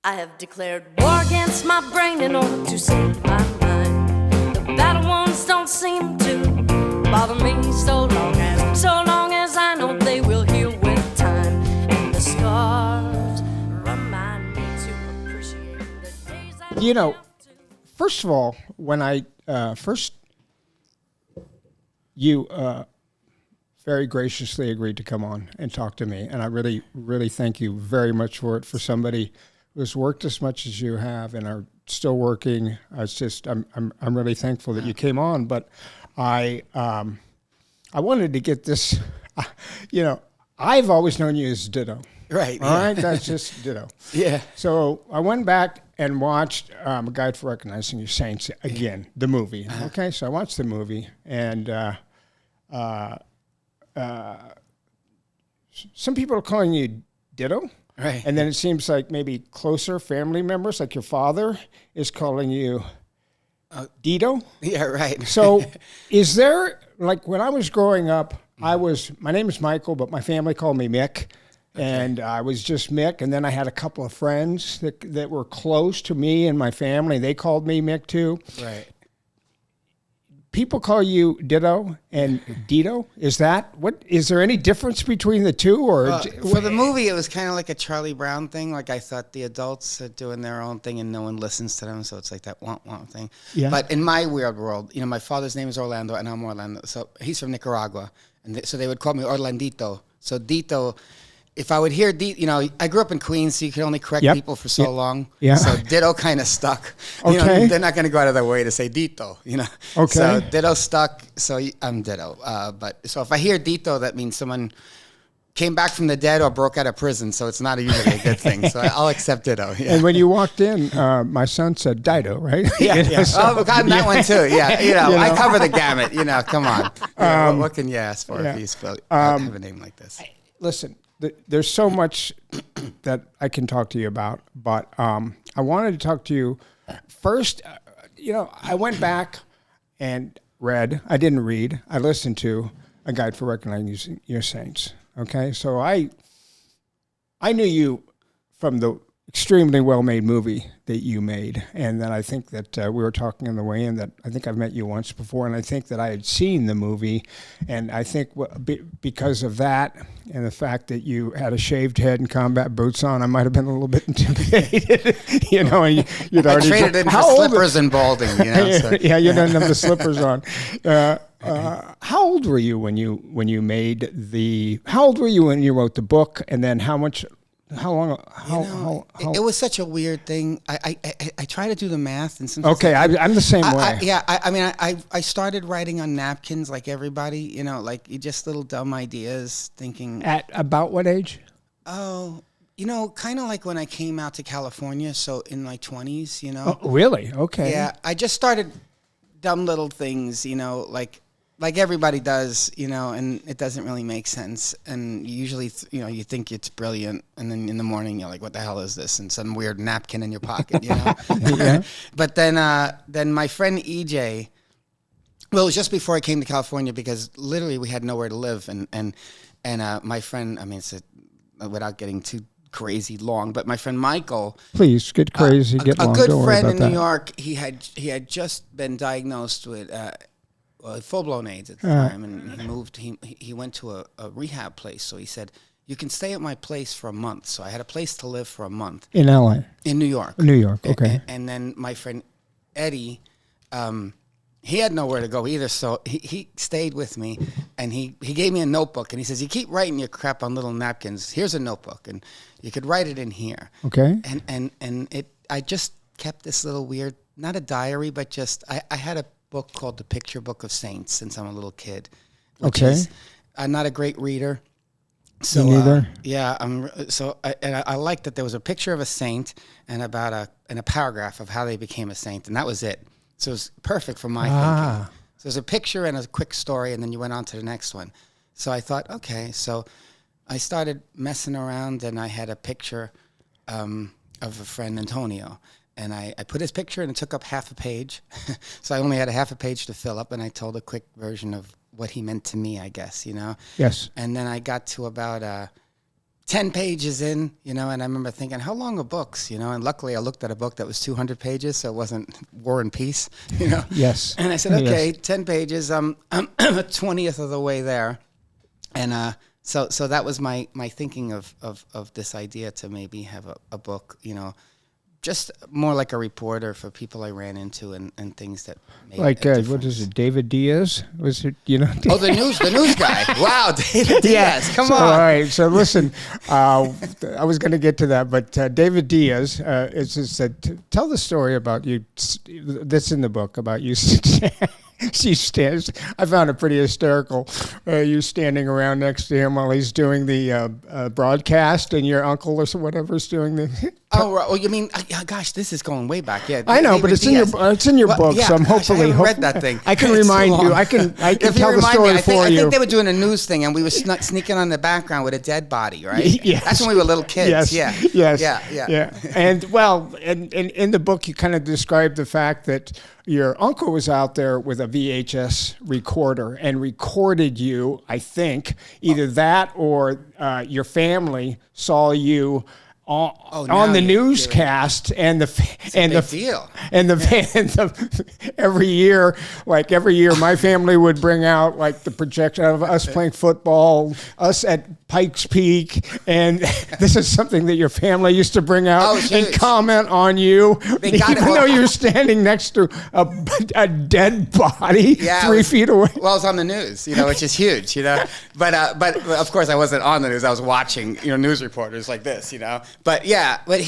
I have declared war against my brain in order to save my mind. The battle wounds don't seem to bother me so long as I know they will heal with time. And the scars remind me to appreciate the days I You know, first of all, when I you very graciously agreed to come on and talk to me, and I really, really thank you very much for it. For somebody who has worked as much as you have and are still working, I'm really thankful that you came on. But I wanted to get this. You know, I've always known you as Ditto. Right. All right, that's just Ditto. Yeah. So I went back and watched A Guide for Recognizing Your Saints again, the movie. Okay, so I watched the movie, and some people are calling you Ditto. Right. And then it seems like maybe closer family members, like your father, is calling you Dito. Yeah, right. So is there, like when I was growing up, my name is Michael, but my family called me Mick. And I was just Mick, and then I had a couple of friends that were close to me and my family. They called me Mick too. Right. People call you Ditto and Dito. Is there any difference between the two? Or for the movie, it was kind of like a Charlie Brown thing. Like I thought the adults are doing their own thing and no one listens to them, so it's like that want thing. Yeah. But in my weird world, you know, my father's name is Orlando, and I'm Orlando. So he's from Nicaragua, and so they would call me Orlandito. So Dito. If I would hear you know, I grew up in Queens, so you could only correct people for so long. Yeah. So Ditto kind of stuck. Okay. You know, they're not going to go out of their way to say Dito, you know. Okay. So Ditto stuck, so I'm Ditto. But so if I hear Dito, that means someone came back from the dead or broke out of prison, so it's not usually a good thing. So I'll accept Ditto. Yeah. And when you walked in, my son said Dido, right? Yeah, You know, yeah. so- I've gotten that one too. Yeah, you know, You know? I cover the gamut. You know, come on. Yeah, what can you ask for if you have a name like this? Listen, there's so much that I can talk to you about, but I wanted to talk to you first. You know, I went back and read. I didn't read. I listened to A Guide for Recognizing Your Saints. Okay, so I knew you from the extremely well-made movie that you made, and then I think that we were talking on the way in that I think I've met you once before, and I think that I had seen the movie, and I think because of that and the fact that you had a shaved head and combat boots on, I might have been a little bit intimidated, you know. And you'd I already traded in for slippers and balding. You know, so. Yeah, you didn't have the slippers on. How old were you when you made the? How old were you when you wrote the book, and then how long? It was such a weird thing. I try to do the math, and sometimes okay, I'm the same way. I mean, I started writing on napkins like everybody. You know, like just little dumb ideas, thinking. At about what age? Oh, you know, kind of like when I came out to California. So in my 20s, you know. Oh, really? Okay. Yeah, I just started dumb little things. You know, like everybody does, you know, and it doesn't really make sense. And usually, you know, you think it's brilliant, and then in the morning you're like, "What the hell is this?" And some weird napkin in your pocket, you know. Yeah. But then my friend EJ, well, it was just before I came to California because literally we had nowhere to live, and my friend, I mean, without getting too crazy long, but my friend Michael, please get crazy, get long. A good Don't worry friend about in that. New York, he had just been diagnosed with. Full-blown AIDS at the time, and he moved. He went to a rehab place. So he said, "You can stay at my place for a month." So I had a place to live for a month In L.A. in New York. New York, okay. And then my friend Eddie, he had nowhere to go either. So he stayed with me, and he gave me a notebook, and he says, "You keep writing your crap on little napkins. Here's a notebook, and you could write it in here." Okay. And I just kept this little weird, not a diary, but just I had a book called The Picture Book of Saints since I'm a little kid. Okay. I'm not a great reader. So, Me neither. Yeah, I liked that there was a picture of a saint and a paragraph of how they became a saint, and that was it. So it was perfect for my thinking. So there's a picture and a quick story, and then you went on to the next one. So I thought, okay, so I started messing around, and I had a picture of a friend, Antonio. And I put his picture, and it took up half a page. So I only had a half a page to fill up, and I told a quick version of what he meant to me, I guess, you know? Yes. And then I got to about 10 pages in, and I remember thinking, how long are books, and luckily I looked at a book that was 200 pages, so it wasn't War and Peace, Yes. And I said, okay, 10 pages, I'm a 20th of the way there. And so that was my thinking of this idea to maybe have a book, just more like a reporter for people I ran into and things that made Like, a what difference. is it, David Diaz? Was it, Oh, the news guy. Wow, David Diaz. Come on. All right. So listen, I was going to get to that, but David Diaz is just said, tell the story about you. That's in the book about you. She stands. I found it pretty hysterical. You standing around next to him while he's doing the broadcast, and your uncle or whatever's doing the. Oh, right. Well, you mean? Gosh, this is going way back. Yeah, I know, David but it's Diaz. in your Well, book. yeah, So I'm gosh, hopefully I haven't read that thing. I can It's too remind you. long. I can If you tell the remind story me, for I you. think they were doing a news thing, and we were sneaking on the background with a dead body, right? Yes. That's when we were little kids. Yes. Yeah. Yes. Yeah. And well, and in the book, you kind of describe the fact that your uncle was out there with a VHS recorder and recorded you. I think either that or your family saw you on the newscast, and every year, my family would bring out like the projection of us playing football, us at Pikes Peak, and this is something that your family used to bring out and comment on you, even though you're standing next to a dead body 3 feet away. Well, it's on the news, which is huge, But of course, I wasn't on the news. I was watching, news reporters like this, But yeah, but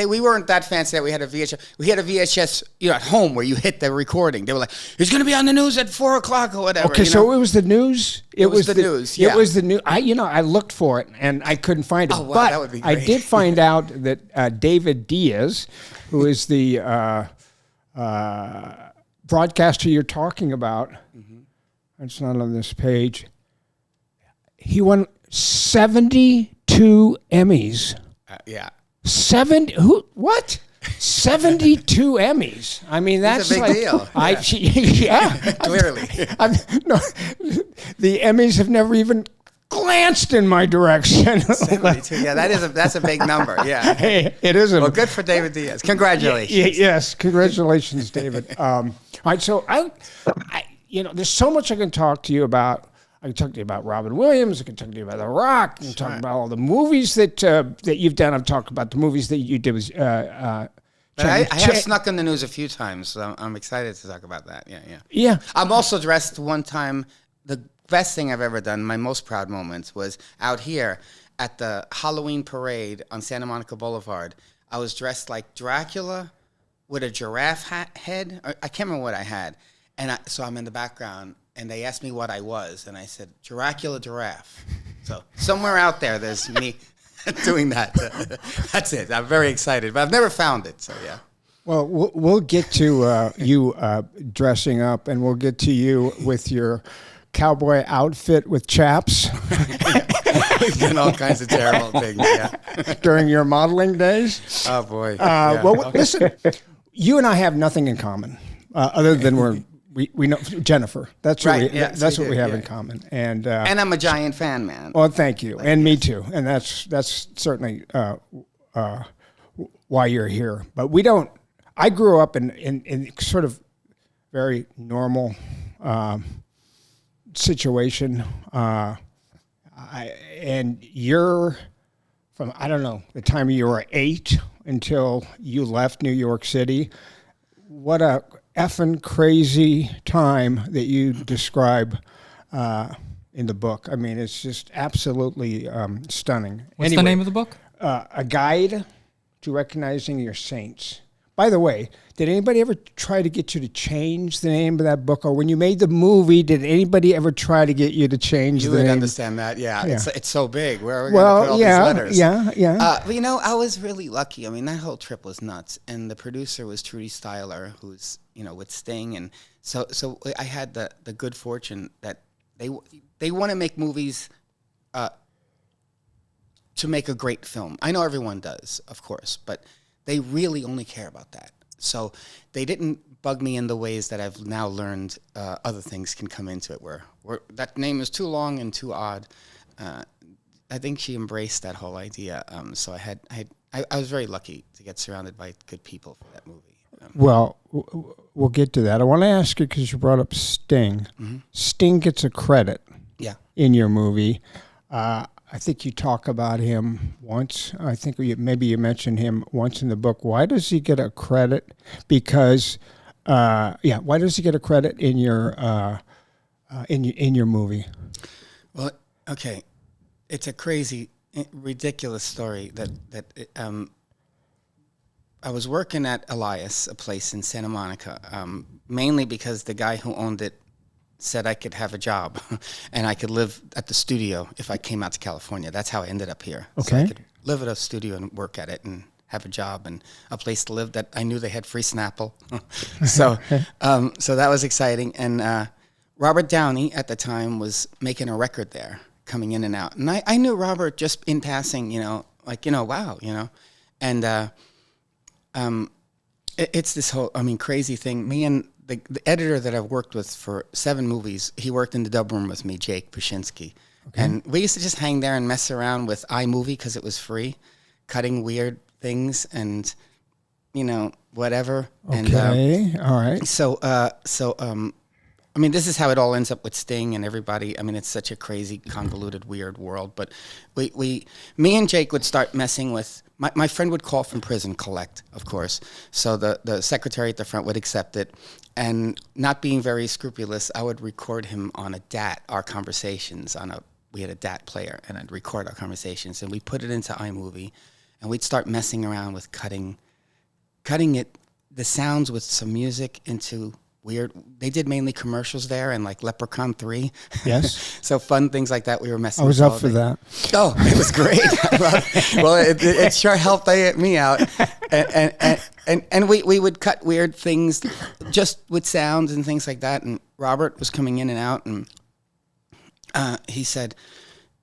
we weren't that fancy that we had a VHS. We had a VHS, at home where you hit the recording. They were like, "He's going to be on the news at 4:00 or whatever." Okay, so it was the news. It was the news. Yeah. It was the news. I looked for it and I couldn't find it. Oh, wow, but that would be great. I did find out that David Diaz, who is the broadcaster you're talking about, it's not on this page. He won 72 Emmys. Yeah. 72 Emmys. I mean, that's a big like, deal. Clearly. Clearly. The Emmys have never even glanced in my direction. 72. Yeah, that's a big number. Yeah. Hey, it is. Well, good for David Diaz. Congratulations. Yes, congratulations, David. All right, so I there's so much I can talk to you about. I can talk to you about Robin Williams. I can talk to you about The Rock. I can talk about all the movies that you've done. I've talked about the movies that you did with. But I have snuck in the news a few times, so I'm excited to talk about that. Yeah. I'm also dressed one time. The best thing I've ever done, my most proud moments, was out here at the Halloween parade on Santa Monica Boulevard. I was dressed like Dracula with a giraffe head. I can't remember what I had. And so I'm in the background. And they asked me what I was, and I said, Dracula giraffe. So somewhere out there, there's me doing that. That's it. I'm very excited, but I've never found it, so yeah. Well, we'll get to you dressing up, and we'll get to you with your cowboy outfit with chaps. And all kinds of terrible things, yeah. During your modeling days. Oh, boy. Well, listen, you and I have nothing in common, other than we know Jennifer. That's right. That's what we have in common, and I'm a giant fan, man. Well, thank you, and me too, and that's certainly why you're here. But we don't. I grew up in sort of very normal situation, and you're from the time you were 8 until you left New York City. What a effing crazy time that you describe in the book. I mean, it's just absolutely stunning. What's the name of the book? A Guide to Recognizing Your Saints. By the way, did anybody ever try to get you to change the name of that book? Or when you made the movie, did anybody ever try to get you to change the name? You would understand that, yeah. It's so big. Where are we Well, going to put all these letters? Yeah. But, I was really lucky. I mean, that whole trip was nuts. And the producer was Trudy Styler, who's, with Sting. And so I had the good fortune that they want to make movies to make a great film. I know everyone does, of course, but they really only care about that. So they didn't bug me in the ways that I've now learned other things can come into it, where that name is too long and too odd. I think she embraced that whole idea. So I was very lucky to get surrounded by good people for that movie. Well, we'll get to that. I want to ask you because you brought up Sting. Mm-hmm. Sting gets a credit Yeah. in your movie. I think you talk about him once. I think maybe you mentioned him once in the book. Why does he get a credit? Because, why does he get a credit in your movie? Well, okay, it's a crazy, ridiculous story that I was working at Elias, a place in Santa Monica, mainly because the guy who owned it said I could have a job and I could live at the studio if I came out to California. That's how I ended up here. Okay. So I could live at a studio and work at it and have a job and a place to live that I knew they had free Snapple. So that was exciting. And Robert Downey at the time was making a record there, coming in and out. And I knew Robert just in passing, wow, And it's this whole, crazy thing. Me and the editor that I've worked with for 7 movies, he worked in the dub room with me, Jake Pushinsky. Okay. And we used to just hang there and mess around with iMovie because it was free, cutting weird things and, whatever. Okay, and, all right. So, this is how it all ends up with Sting and everybody. It's such a crazy, convoluted, weird world. But me and Jake would start messing with. My friend would call from prison, collect, of course. So the secretary at the front would accept it. And not being very scrupulous, I would record him on a DAT, our conversations we had a DAT player, and I'd record our conversations. And we put it into iMovie, and we'd start messing around with cutting the sounds with some music into weird. They did mainly commercials there and like Leprechaun 3. Yes. So fun things like that we were messing I was with up for that. Oh, it was great. Well, it sure helped me out. And we would cut weird things just with sounds and things like that. And Robert was coming in and out, and he said,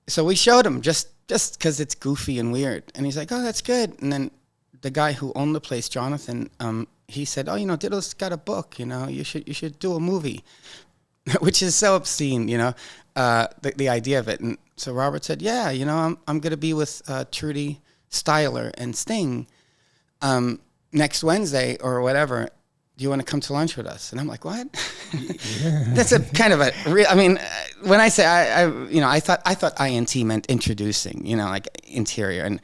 so we showed him just because it's goofy and weird. And he's like, oh, that's good. And then the guy who owned the place, Jonathan, he said, oh, Diddle's got a book, you should do a movie, which is so obscene, the idea of it. And so Robert said, yeah, I'm going to be with Trudy Styler and Sting next Wednesday or whatever. Do you want to come to lunch with us? And I'm like, what? Yeah. That's a kind of a real, when I say I thought INT meant introducing, like interior, and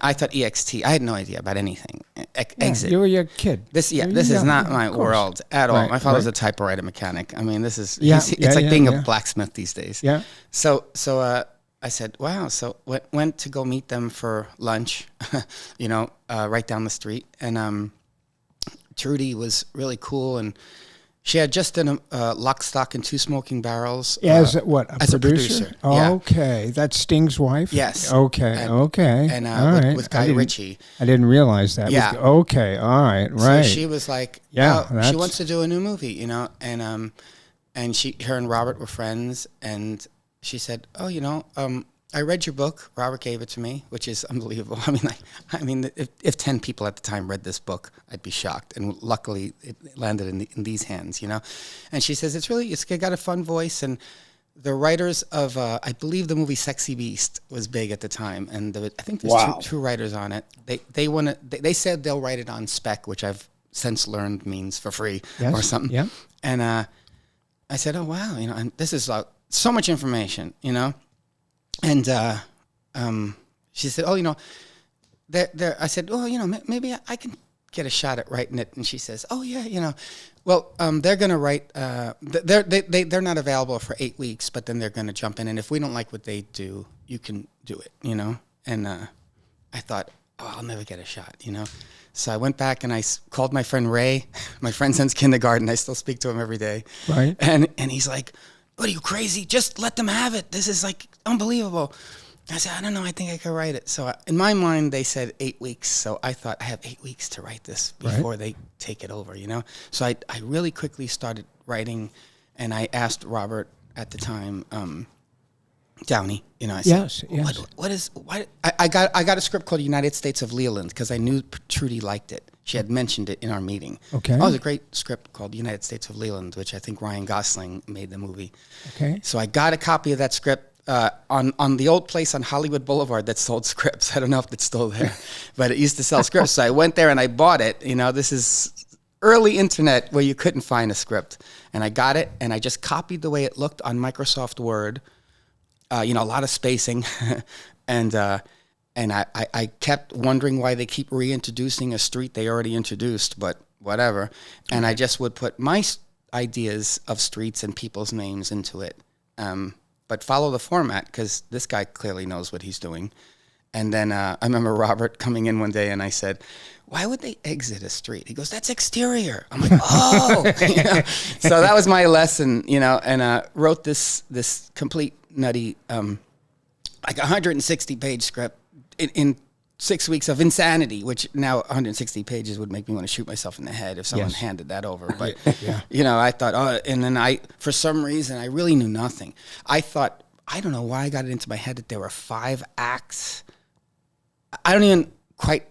I thought EXT. I had no idea about anything. Exit. You were your kid. This is not my world at all. Right, my father's a typewriter mechanic. This is it's like being a blacksmith these days. Yeah. So I said, wow. So went to go meet them for lunch, right down the street, and Trudy was really cool, and she had just done Lock, Stock, and Two Smoking Barrels. As what? As a producer. Oh, okay. That's Sting's wife? Yes. Okay, okay. And with Guy Ritchie. I didn't realize that. Yeah. Okay, all right, right. So she was like, she wants to do a new movie, and her and Robert were friends, and she said, oh, I read your book. Robert gave it to me, which is unbelievable. If 10 people at the time read this book, I'd be shocked. And luckily, it landed in these hands, And she says it's got a fun voice. And the writers of, I believe the movie Sexy Beast was big at the time, and I think there's two writers on it. They said they'll write it on spec, which I've since learned means for free or something. Yeah. And I said, oh wow, and this is so much information, And she said, oh, I said, oh, maybe I can get a shot at writing it. And she says, oh, yeah, well, they're going to write, they're not available for 8 weeks, but then they're going to jump in. And if we don't like what they do, you can do it, And I thought, oh, I'll never get a shot, So I went back and I called my friend Ray, my friend since kindergarten. I still speak to him every day. Right. And he's like, what, are you crazy? Just let them have it. This is unbelievable. I said, I don't know. I think I could write it. So in my mind, they said 8 weeks. So I thought I have 8 weeks to write this before they take it over, So I really quickly started writing, and I asked Robert at the time, Downey, I said, yes. I got a script called United States of Leland because I knew Trudy liked it. She had mentioned it in our meeting. Okay. Oh, it was a great script called United States of Leland, which I think Ryan Gosling made the movie. Okay. So I got a copy of that script. on the old place on Hollywood Boulevard that sold scripts. I don't know if it's still there, but it used to sell scripts. So I went there and I bought it. This is early internet where you couldn't find a script. And I got it, and I just copied the way it looked on Microsoft Word. A lot of spacing. and I kept wondering why they keep reintroducing a street they already introduced, but whatever. And I just would put my ideas of streets and people's names into it. But follow the format, because this guy clearly knows what he's doing. And then I remember Robert coming in one day, and I said, why would they exit a street? He goes, that's exterior. I'm like, oh. So that was my lesson, and wrote this complete nutty, like 160-page script in 6 weeks of insanity, which now 160 pages would make me want to shoot myself in the head if someone handed that over. But, I thought, and then for some reason, I really knew nothing. I thought, I don't know why I got it into my head that there were 5 acts. I don't even quite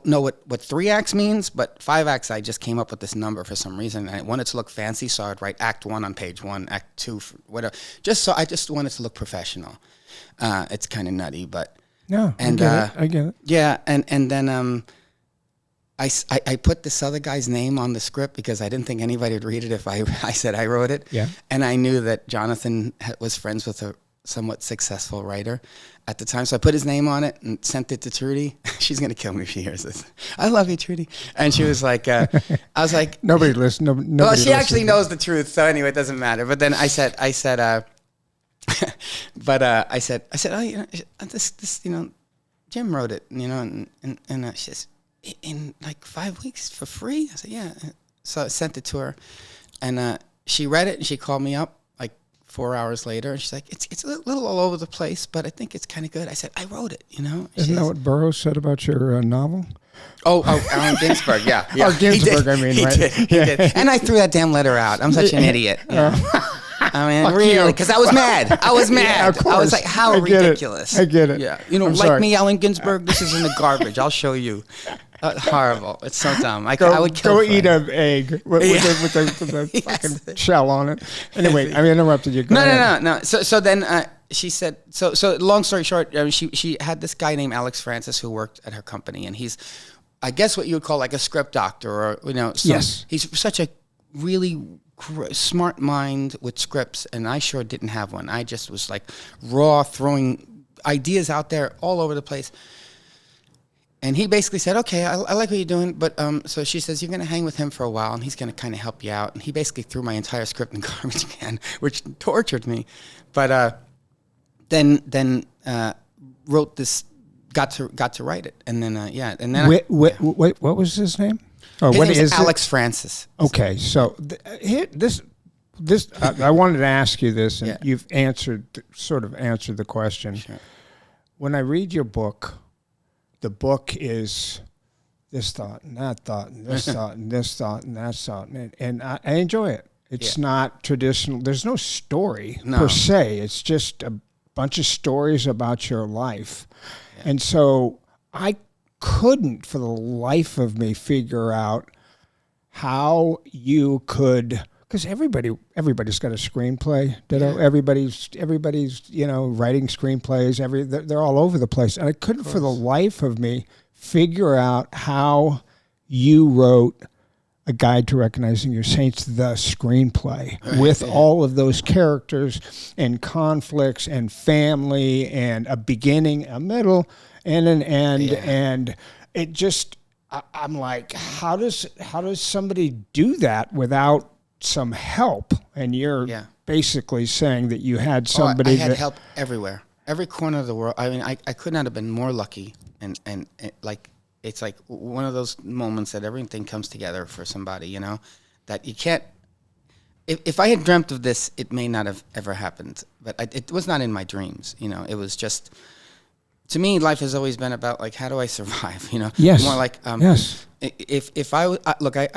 know what 3 acts means, but 5 acts, I just came up with this number for some reason. And I wanted to look fancy, so I'd write act 1 on page 1, act 2, whatever. I just wanted to look professional. It's kind of nutty, but... No, I get it. Yeah, and then I put this other guy's name on the script because I didn't think anybody would read it if I said I wrote it. Yeah. And I knew that Jonathan was friends with a somewhat successful writer at the time, so I put his name on it and sent it to Trudy. She's gonna kill me if she hears this. I love you, Trudy. And she was like, I was like, nobody listens. Nobody well, she listens. actually knows the truth, so anyway, it doesn't matter. But then I said. But I said, oh, this, Jim wrote it, and she says, in like 5 weeks for free? I said, yeah. So I sent it to her, and she read it, and she called me up like 4 hours later, and she's like, it's a little all over the place, but I think it's kind of good. I said, I wrote it, Isn't that what Burroughs said about your novel? Oh, Allen Ginsberg, yeah. Or Ginsberg, he right? He did. And I threw that damn letter out. I'm such an idiot. I mean, Fuck really, you. because I was mad. I was mad. Yeah, of course. I was like, how ridiculous. I get it. Yeah. I'm like sorry. me, Allen Ginsberg, this is in the garbage. I'll show you. Horrible. It's so dumb. I would kill Go for eat it. an egg with the Yes. fucking shell on it. Anyway, I interrupted you. Go ahead. No. So then she said, so long story short, she had this guy named Alex Francis who worked at her company, and he's, I guess what you would call like a script doctor, or, Yes. He's such a really smart mind with scripts, and I sure didn't have one. I just was like raw, throwing ideas out there all over the place. And he basically said, okay, I like what you're doing, but so she says, you're going to hang with him for a while, and he's going to kind of help you out. And he basically threw my entire script in the garbage can, which tortured me. But then wrote this, got to write it, and then and then Wait, what was his name? Or his what name is is it? Alex Francis. Okay, so this I wanted to ask you this, and you've sort of answered the question. Sure. When I read your book, the book is this thought and that thought and this thought and this thought and that thought, and I enjoy it. It's not traditional. There's no story per se. It's just a bunch of stories about your life, and so I couldn't for the life of me figure out how you could, because everybody's got a screenplay. Everybody's writing screenplays. They're all over the place, and I couldn't for the life of me figure out how you wrote A Guide to Recognizing Your Saints, the screenplay, with all of those characters and conflicts and family and a beginning, a middle, and an end, and it just, I'm like, how does somebody do that without some help? And you're basically saying that you had somebody. I had help everywhere, every corner of the world. I mean, I could not have been more lucky, and like, it's like one of those moments that everything comes together for somebody, that you can't. If I had dreamt of this, it may not have ever happened, but it was not in my dreams. It was just. To me, life has always been about, like, how do I survive, Yes. More like, yes. If I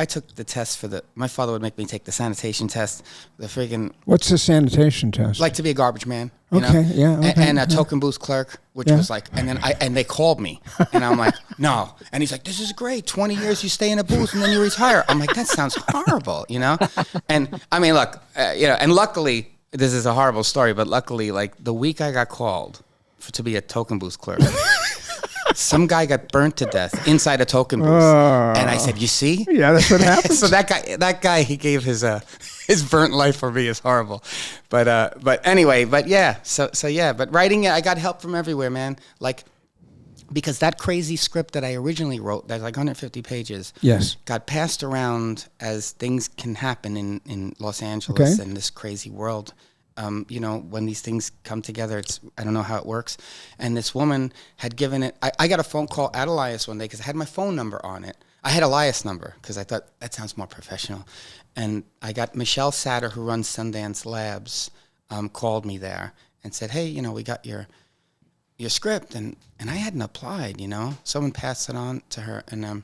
took the test my father would make me take the sanitation test, the friggin'. What's the sanitation test? Like to be a garbage man, Okay, yeah, okay, and a token booth clerk, which was like, and then and they called me, and I'm like, no, and he's like, this is great, 20 years you stay in a booth and then you retire. I'm like, that sounds horrible, And I mean, look, and luckily, this is a horrible story, but luckily, like the week I got called to be a token booth clerk, some guy got burnt to death inside a token booth, and I said, "You see? Yeah, that's what happens." So that guy, he gave his burnt life for me is horrible, but anyway, but yeah, so yeah, but writing it, I got help from everywhere, man. Like, because that crazy script that I originally wrote, that's like 150 pages, yes, got passed around as things can happen in Los Angeles Okay. and this crazy world. You know, when these things come together, I don't know how it works. And this woman had given it, I got a phone call at Elias one day because I had my phone number on it. I had Elias' number because I thought that sounds more professional. And I got Michelle Satter, who runs Sundance Labs, called me there and said, "Hey, you know, we got your script." And I hadn't applied, you know. Someone passed it on to her. And,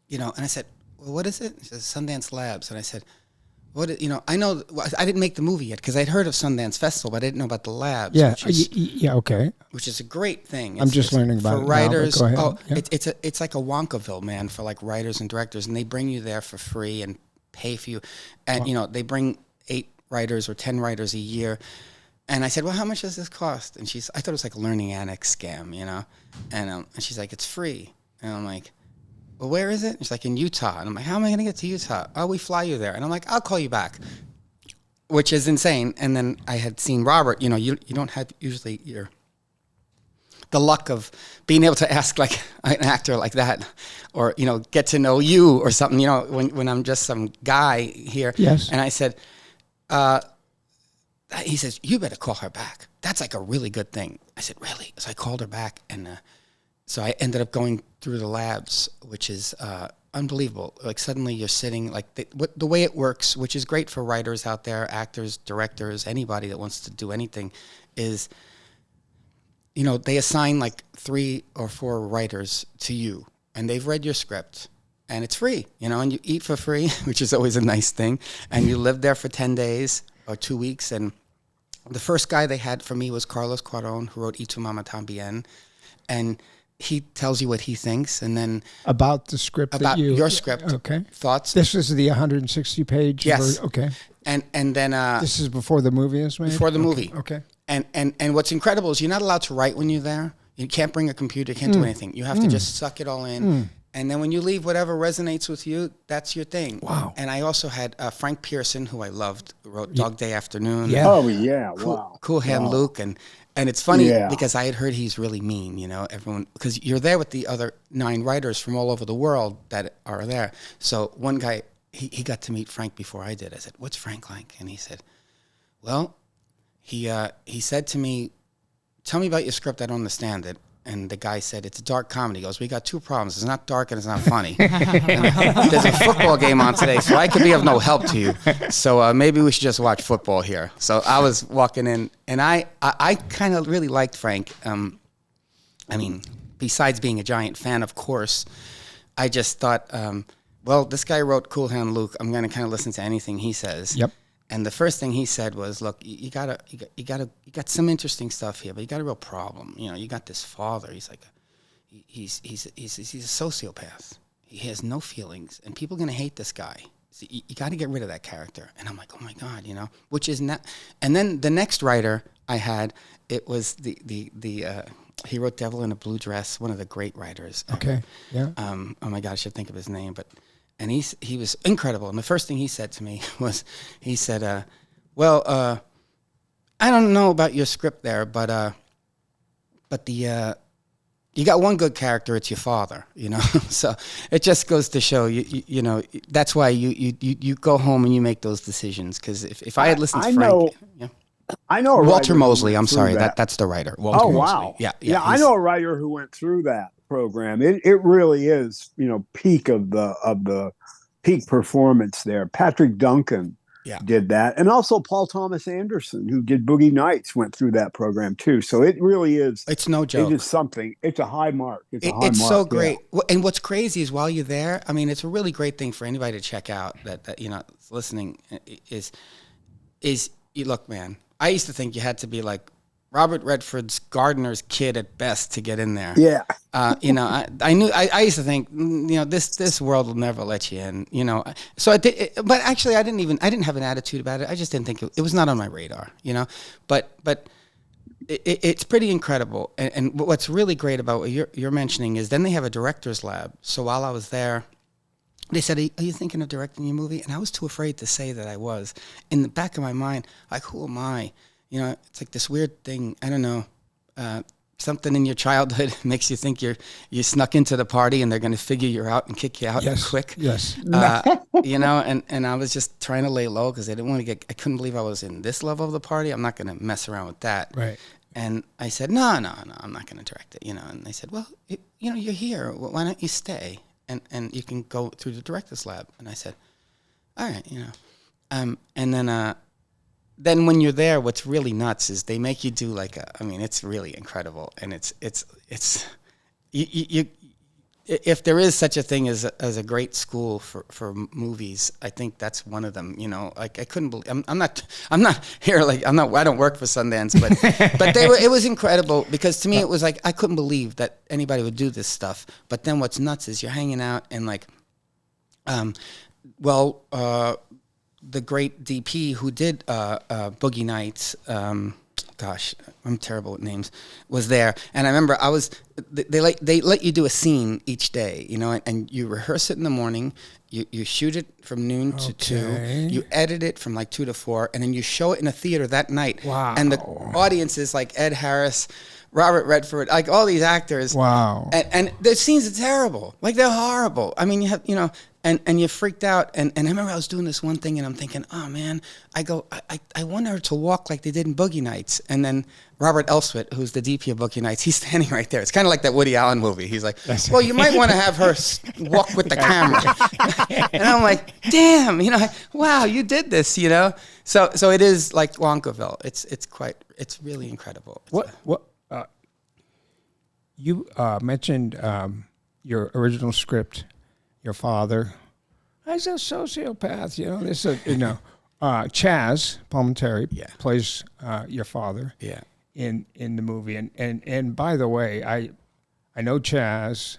you know, and I said, "Well, what is it?" She says, "Sundance Labs." And I said, you know, I know I didn't make the movie yet because I'd heard of Sundance Festival, but I didn't know about the labs. yeah, Okay. okay. Which is a great thing. I'm just learning about for it writers. now, but go ahead. Yeah. It's like a Wonkaville, man, for like writers and directors, and they bring you there for free and pay for you, and you know they bring 8 writers or 10 writers a year. And I said, "Well, how much does this cost?" And I thought it was like a Learning Annex scam, you know, and she's like, "It's free," and I'm like, "Well, where is it?" And she's like, "In Utah." And I'm like, "How am I going to get to Utah?" "Oh, we fly you there." And I'm like, "I'll call you back," which is insane. And then I had seen Robert, you know, you don't have usually the luck of being able to ask like an actor like that, or, you know, get to know you or something, you know, when I'm just some guy here. Yes. And I said, he says, "You better call her back. That's like a really good thing." I said, "Really?" So I called her back, and so I ended up going through the labs, which is unbelievable. Like suddenly you're sitting, like the way it works, which is great for writers out there, actors, directors, anybody that wants to do anything, is, you know, they assign like 3 or 4 writers to you, and they've read your script, and it's free, you know, and you eat for free, which is always a nice thing, and you live there for 10 days or 2 weeks. And the first guy they had for me was Carlos Cuarón, who wrote Y Tu Mamá También, and he tells you what he thinks, and then About the script about your script, okay, thoughts. This is the 160 page. Yes. Okay. And then This is before the movie is made. before the movie. Okay. And what's incredible is you're not allowed to write when you're there. You can't bring a computer. You can't do anything. You have to just suck it all in. And then when you leave, whatever resonates with you, that's your thing. Wow. And I also had Frank Pearson, who I loved, who wrote Dog Day Afternoon. Yeah. Oh yeah, wow. Cool Hand Luke. And it's funny Yeah. because I had heard he's really mean, you know, everyone, because you're there with the other 9 writers from all over the world that are there. So one guy, he got to meet Frank before I did. I said, "What's Frank like?" And he said, "Well, he said to me, 'Tell me about your script. I don't understand it.' And the guy said, 'It's a dark comedy.' He goes, 'We got 2 problems. It's not dark and it's not funny. And there's a football game on today, so I could be of no help to you. So maybe we should just watch football here.'" So I was walking in, and I kind of really liked Frank. I mean, besides being a giant fan, of course, I just thought, well, this guy wrote Cool Hand Luke. I'm going to kind of listen to anything he says. Yep. And the first thing he said was, "Look, you got some interesting stuff here, but you got a real problem. You know, you got this father. He's like, he's a sociopath. He has no feelings, and people are gonna hate this guy. So you got to get rid of that character." And I'm like, "Oh my God," you know, which is not. And then the next writer I had, it was he wrote Devil in a Blue Dress, one of the great writers ever. Okay. Yeah. Oh my God, I should think of his name, and he was incredible. And the first thing he said to me was, he said, "Well, I don't know about your script there, but you got one good character. It's your father, you know." So it just goes to show you know, that's why you go home and you make those decisions. Because if I had listened to Frank, I know a Walter writer who Mosley. went I'm through sorry, that. that's the writer. Walter Oh Mosley. wow! Yeah. I know a writer who went through that program. It really is, you know, peak of the peak performance there. Patrick Duncan did that, and also Paul Thomas Anderson, who did Boogie Nights, went through that program too. So it really is. It's no joke. It is something. It's a high mark. It's so great. And what's crazy is while you're there, I mean, it's a really great thing for anybody to check out that you know, listening is you look, man. I used to think you had to be like Robert Redford's gardener's kid at best to get in there. Yeah. You know, I used to think, you know, this world will never let you in, you know. So I did, but actually I didn't have an attitude about it. I just didn't think it was not on my radar, you know. But it's pretty incredible. And what's really great about what you're mentioning is then they have a director's lab. So while I was there, they said, are you thinking of directing your movie? And I was too afraid to say that I was. In the back of my mind, like, who am I? You know, it's like this weird thing. I don't know. Something in your childhood makes you think you snuck into the party and they're going to figure you out and kick you out quick. Yes. You know, and I was just trying to lay low because I didn't want to I couldn't believe I was in this level of the party. I'm not going to mess around with that. Right. And I said, no, I'm not going to direct it. You know, and they said, well, you know, you're here. Why don't you stay? And you can go through the director's lab. And I said, all right, you know. And then when you're there, what's really nuts is they make you do like it's really incredible. And it's you if there is such a thing as a great school for movies, I think that's one of them. You know, like I couldn't believe I'm not here like I don't work for Sundance, but it was incredible because to me it was like I couldn't believe that anybody would do this stuff. But then what's nuts is you're hanging out and like, the great DP who did Boogie Nights. Gosh, I'm terrible with names, was there. And I remember they let you do a scene each day, you know, and you rehearse it in the morning, you shoot it from noon to 2, you edit it from like 2 to 4, and then you show it in a theater that night. Wow. And the audience is like Ed Harris, Robert Redford, like all these actors. Wow. And the scenes are terrible. Like they're horrible. I mean, you have, you know, and you're freaked out. And I remember I was doing this one thing and I'm thinking, oh man, I want her to walk like they did in Boogie Nights. And then Robert Elswit, who's the DP of Boogie Nights, he's standing right there. It's kind of like that Woody Allen movie. He's like, well, you might want to have her walk with the camera. And I'm like, damn, you know, wow, you did this, you know? So it is like Wonkaville. It's really incredible. You mentioned your original script, your father. He's a sociopath, you know. This, Chazz Palminteri plays your father. Yeah. In the movie, and by the way, I know Chazz,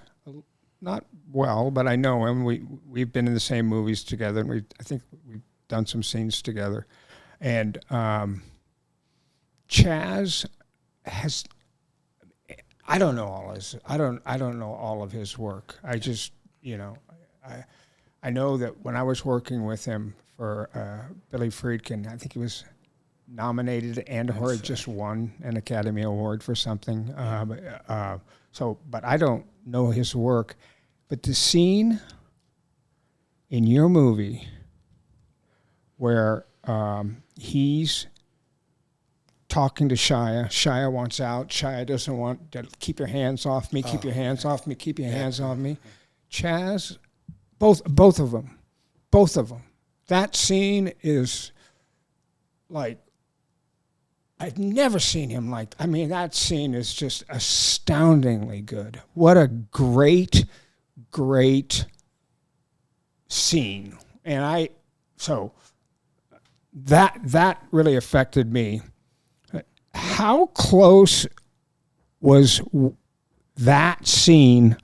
not well, but I know him. We've been in the same movies together, and I think we've done some scenes together, and Chazz has. I don't know all of his work. I just, you know, I know that when I was working with him for Billy Friedkin, I think he was nominated and/or just won an Academy Award for something. But I don't know his work. But the scene in your movie where he's talking to Shia wants out. Shia doesn't want to keep your hands off me. Keep your hands off me. Keep your hands off me. Chazz, both of them. That scene is like I've never seen him like. I mean, that scene is just astoundingly good. What a great scene. And that really affected me. How close was that scene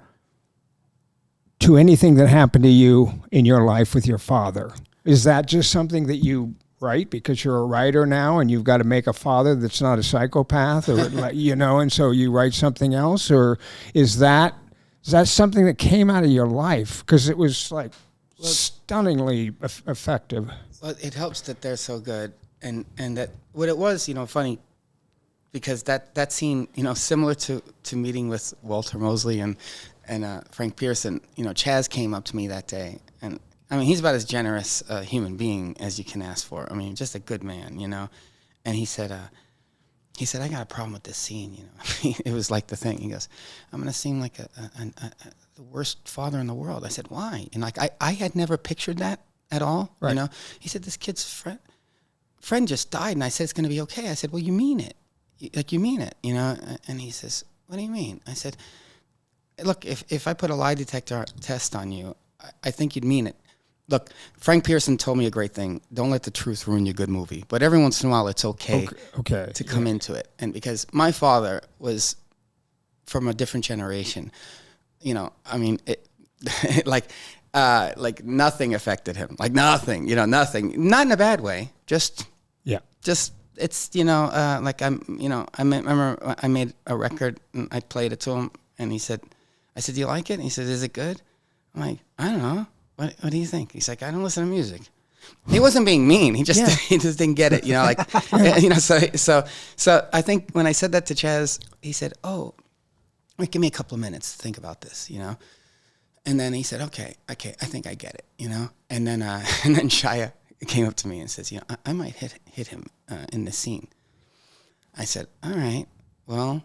to anything that happened to you in your life with your father? Is that just something that you write because you're a writer now and you've got to make a father that's not a psychopath, or you know, and so you write something else? Or is that something that came out of your life? Because it was like stunningly effective. Well, it helps that they're so good, and that what it was, you know, funny. Because that scene, you know, similar to meeting with Walter Mosley and Frank Pearson, you know, Chazz came up to me that day, and I mean, he's about as generous a human being as you can ask for. I mean, just a good man, you know. And he said, I got a problem with this scene, you know. It was like the thing. He goes, I'm gonna seem like the worst father in the world. I said, why? And like I had never pictured that at all, right. You know. He said, this kid's friend just died, and I said it's gonna be okay. I said, well, you mean it. Like, you mean it, you know? And he says, what do you mean? I said, look, if I put a lie detector test on you, I think you'd mean it. look, Frank Pearson told me a great thing. Don't let the truth ruin your good movie. But every once in a while, it's okay to come into it. And because my father was from a different generation, I mean, like nothing affected him. Like nothing, nothing. Not in a bad way. Just it's, like I remember I made a record and I played it to him and I said, do you like it? And he said, is it good? I'm like, I don't know. What do you think? He's like, I don't listen to music. He wasn't being mean. He just he just didn't get it, So I think when I said that to Chazz, he said, oh, wait, give me a couple of minutes to think about this, And then he said, okay, I think I get it, And then Shia came up to me and says, I might hit him in the scene. I said, all right, well,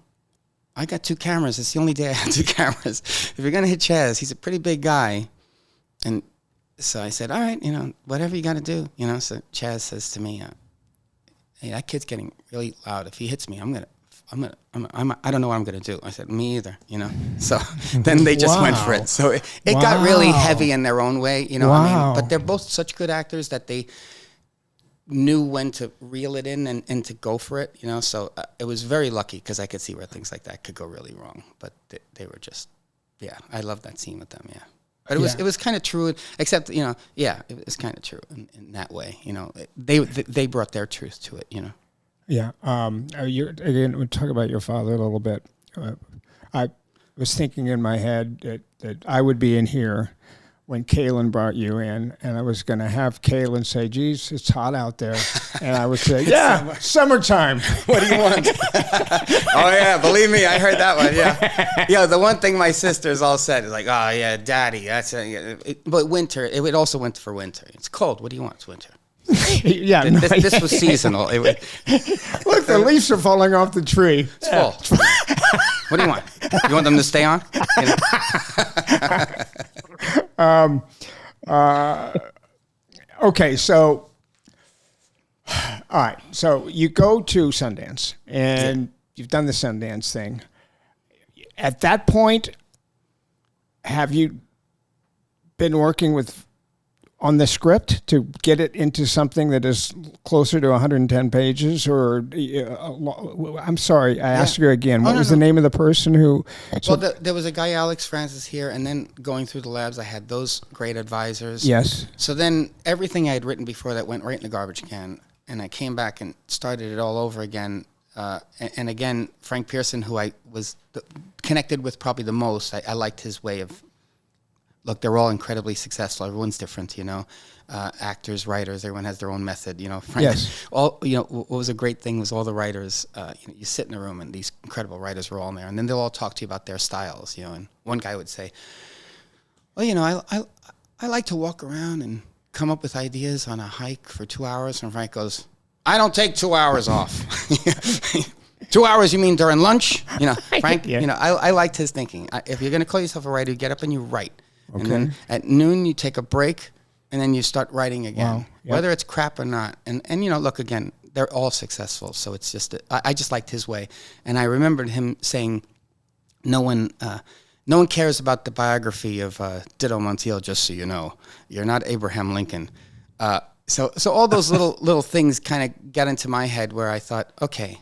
I got 2 cameras. It's the only day I have 2 cameras. If you're going to hit Chazz, he's a pretty big guy. And so I said, all right, whatever you got to do. So Chazz says to me, hey, that kid's getting really loud. If he hits me, I don't know what I'm going to do. I said, me either, So then they just went for it. So it got really heavy in their own way, I mean, but they're both such good actors that they knew when to reel it in and to go for it, So it was very lucky because I could see where things like that could go really wrong. But they were just, I loved that scene with them, But it was kind of true, except, it was kind of true in that way, They brought their truth to it, Yeah. Again, we'll talk about your father a little bit. I was thinking in my head that I would be in here when Kaylin brought you in, and I was going to have Kaylin say, geez, it's hot out there. And I would say, summertime. What do you want? Oh, yeah, believe me, I heard that one, yeah. The one thing my sisters all said is like, oh, yeah, Daddy, that's but winter, it also went for winter. It's cold. What do you want? It's winter. This was seasonal. Look, the leaves are falling off the tree. It's fall. What do you want? You want them to stay on? Okay, so all right. So you go to Sundance, and you've done the Sundance thing. At that point, have you been working on the script to get it into something that is closer to 110 pages? Or I'm sorry, I asked you again. What was the name of the person who? There was a guy, Alex Francis, here, and then going through the labs, I had those great advisors. Yes. So then everything I had written before that went right in the garbage can, and I came back and started it all over again. And again, Frank Pearson, who I was connected with probably the most, I liked his way of. Look, they're all incredibly successful. Everyone's different, actors, writers, everyone has their own method, Frank, yes. What was a great thing was all the writers, you sit in a room and these incredible writers were all in there, and then they'll all talk to you about their styles, and one guy would say, well, I like to walk around and come up with ideas on a hike for 2 hours, and Frank goes, I don't take 2 hours off. 2 hours, you mean during lunch? Frank, I liked his thinking. If you're going to call yourself a writer, you get up and you write. Okay. And then at noon, you take a break, and then you start writing again, wow. Yep. Whether it's crap or not. And look, again, they're all successful, so it's just, I just liked his way. And I remembered him saying, no one cares about the biography of Ditto Montiel, just so you know. You're not Abraham Lincoln. So all those little things kind of got into my head where I thought, okay,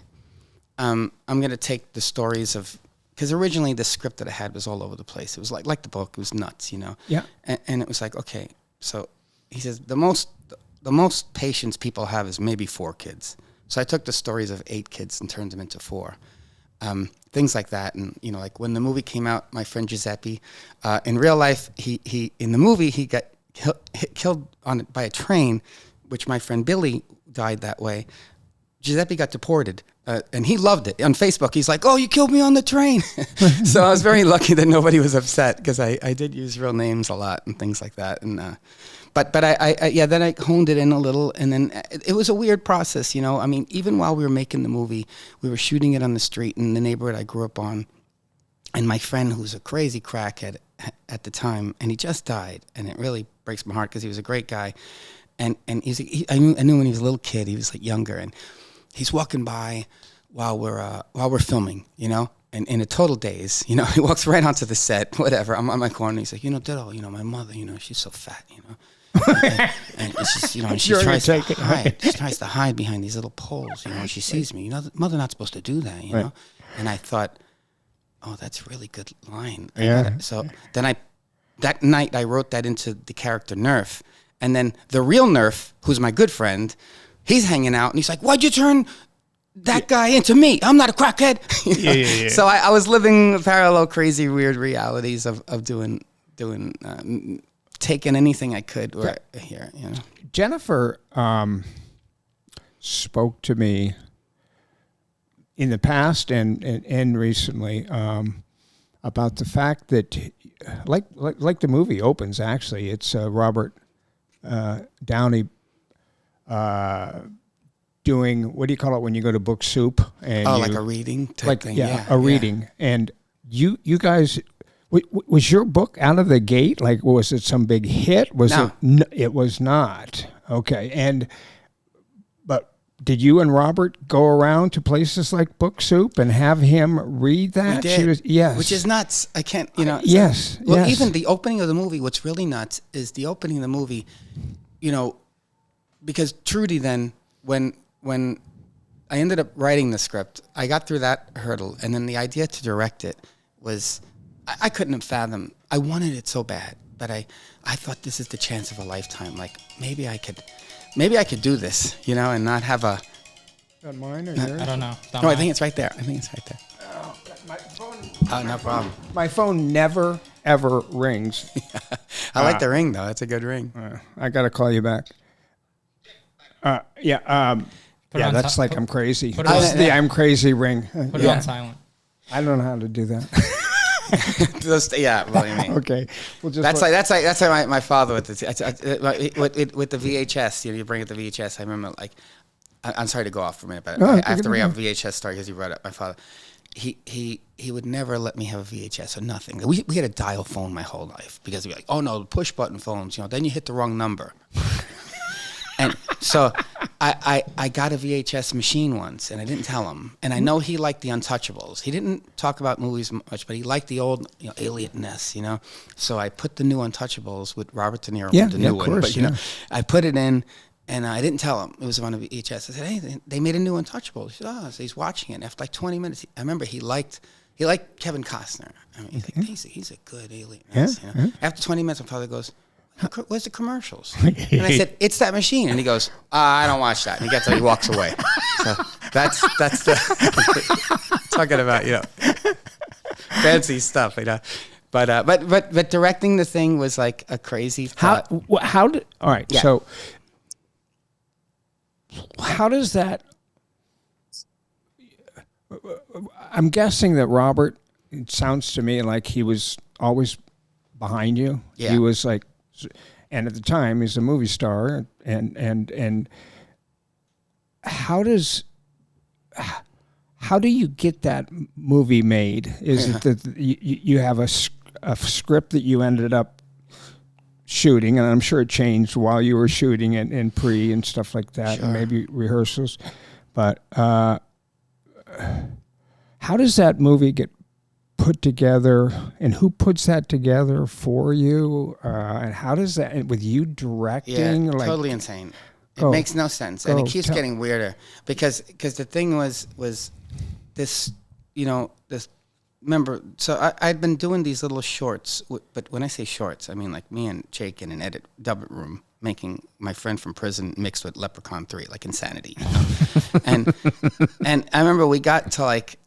I'm going to take the stories of, because originally the script that I had was all over the place. It was like the book. It was nuts, Yeah. And it was like, okay. So he says the most patience people have is maybe 4 kids. So I took the stories of 8 kids and turned them into 4. Things like that. And like when the movie came out, my friend Giuseppe, in real life, he in the movie he got killed by a train, which my friend Billy died that way. Giuseppe got deported. And he loved it. On Facebook, he's like, oh, you killed me on the train. So I was very lucky that nobody was upset because I did use real names a lot and things like that. And but then I honed it in a little, and then it was a weird process, I mean, even while we were making the movie, we were shooting it on the street in the neighborhood I grew up on. And my friend, who's a crazy crackhead at the time, and he just died, and it really breaks my heart because he was a great guy. And I knew when he was a little kid, he was like younger, and he's walking by while we're filming, and in a total daze, he walks right onto the set, whatever. I'm on my corner, and he's like, Ditto, my mother, she's so fat, and she's, and she You're tries to take it, hide. right? She tries to hide behind these little poles. When she sees me, mother not supposed to do that. Right. And I thought, oh, that's a really good line. So then that night I wrote that into the character Nerf, and then the real Nerf, who's my good friend, he's hanging out, and he's like, "Why'd you turn that guy into me? I'm not a crackhead." Yeah. So I was living parallel, crazy, weird realities of doing taking anything I could here. Jennifer spoke to me in the past and recently about the fact that, like the movie opens, actually, it's Robert Downey doing, what do you call it when you go to book soup? And like a reading type thing. A reading. And you guys, was your book out of the gate? Like, was it some big hit? No. It was not. Okay. But did you and Robert go around to places like Book Soup and have him read that? We did. Yes. Which is nuts. I can't, Yes. Well, yes. even the opening of the movie, what's really nuts is the opening of the movie, because Trudy then, when I ended up writing the script, I got through that hurdle, and then the idea to direct it was, I couldn't have fathomed. I wanted it so bad, but I thought this is the chance of a lifetime. Like, maybe I could do this, and not have a... Not mine or yours? I don't know. I think it's right there. Oh, my phone. Oh, no problem. My phone never, ever rings. I like the ring, though. That's a good ring. I got to call you back. That's like I'm crazy. That's the I'm crazy ring. Put it on silent. I don't know how to do that. What do you mean? Okay, we'll just That's like my father with the VHS. You bring it to VHS. I remember, like, I'm sorry to go off for a minute, but I have to bring up a VHS story because you brought up my father. He would never let me have a VHS or nothing. We had a dial phone my whole life because we'd be like, oh no, push button phones. Then you hit the wrong number. And so I got a VHS machine once, and I didn't tell him. And I know he liked the Untouchables. He didn't talk about movies much, but he liked the old Alien-ness, So I put the new Untouchables with Robert De Niro. Yeah, the new of course, one. But, I put it in, and I didn't tell him. It was on a VHS. I said, hey, they made a new Untouchables. He said, so he's watching it. And after like 20 minutes, I remember he liked Kevin Costner. I mean, he's like, he's a good alien. Yeah. After 20 minutes, my father goes, where's the commeramos? And I said, it's that machine. And he goes, I don't watch that. And he walks away. So that's the talking about, fancy stuff, But directing the thing was like a crazy thought. All right. Yeah. So how does that, I'm guessing that Robert, it sounds to me like he was always behind you. Yeah. He was like, and at the time he's a movie star, and how do you get that movie made? Is it that you have a script that you ended up shooting, and I'm sure it changed while you were shooting it in pre and stuff like that, and maybe rehearsals, but how does that movie get put together, and who puts that together for you? And how does that, with you directing? Yeah, totally insane. It makes no sense, and it keeps getting weirder because the thing was this, this. Remember, so I'd been doing these little shorts, but when I say shorts, I mean like me and Jake in an edit double room making My Friend from Prison mixed with Leprechaun 3, like Insanity. and I remember we got to like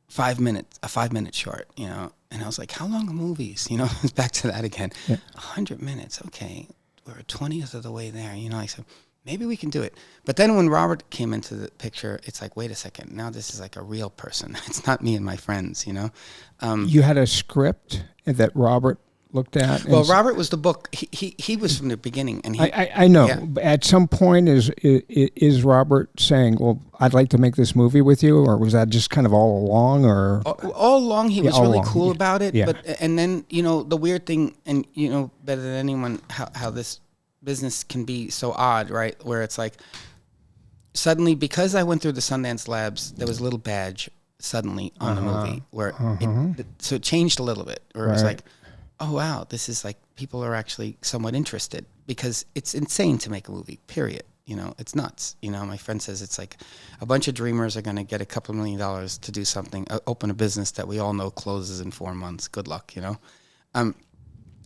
a 5-minute short, and I was like, how long are movies? It's back to that again. 100 minutes, okay, we're 20th of the way there, I said, maybe we can do it. But then when Robert came into the picture, it's like, wait a second, now this is like a real person. It's not me and my friends, You had a script that Robert looked at? Well, Robert was the book. He was from the beginning, and I know. Yeah. At some point, is Robert saying, "Well, I'd like to make this movie with you," or was that just kind of all along? Or all along, he was really cool about it. Yeah. But and then the weird thing, and better than anyone, how this business can be so odd, right? Where it's like suddenly, because I went through the Sundance labs, there was a little badge suddenly on the movie where so it changed a little bit, where it was like, oh wow, this is like people are actually somewhat interested, because it's insane to make a movie, period. You know, it's nuts. You know, my friend says it's like a bunch of dreamers are going to get a couple $1 million to do something, open a business that we all know closes in 4 months. Good luck, you know.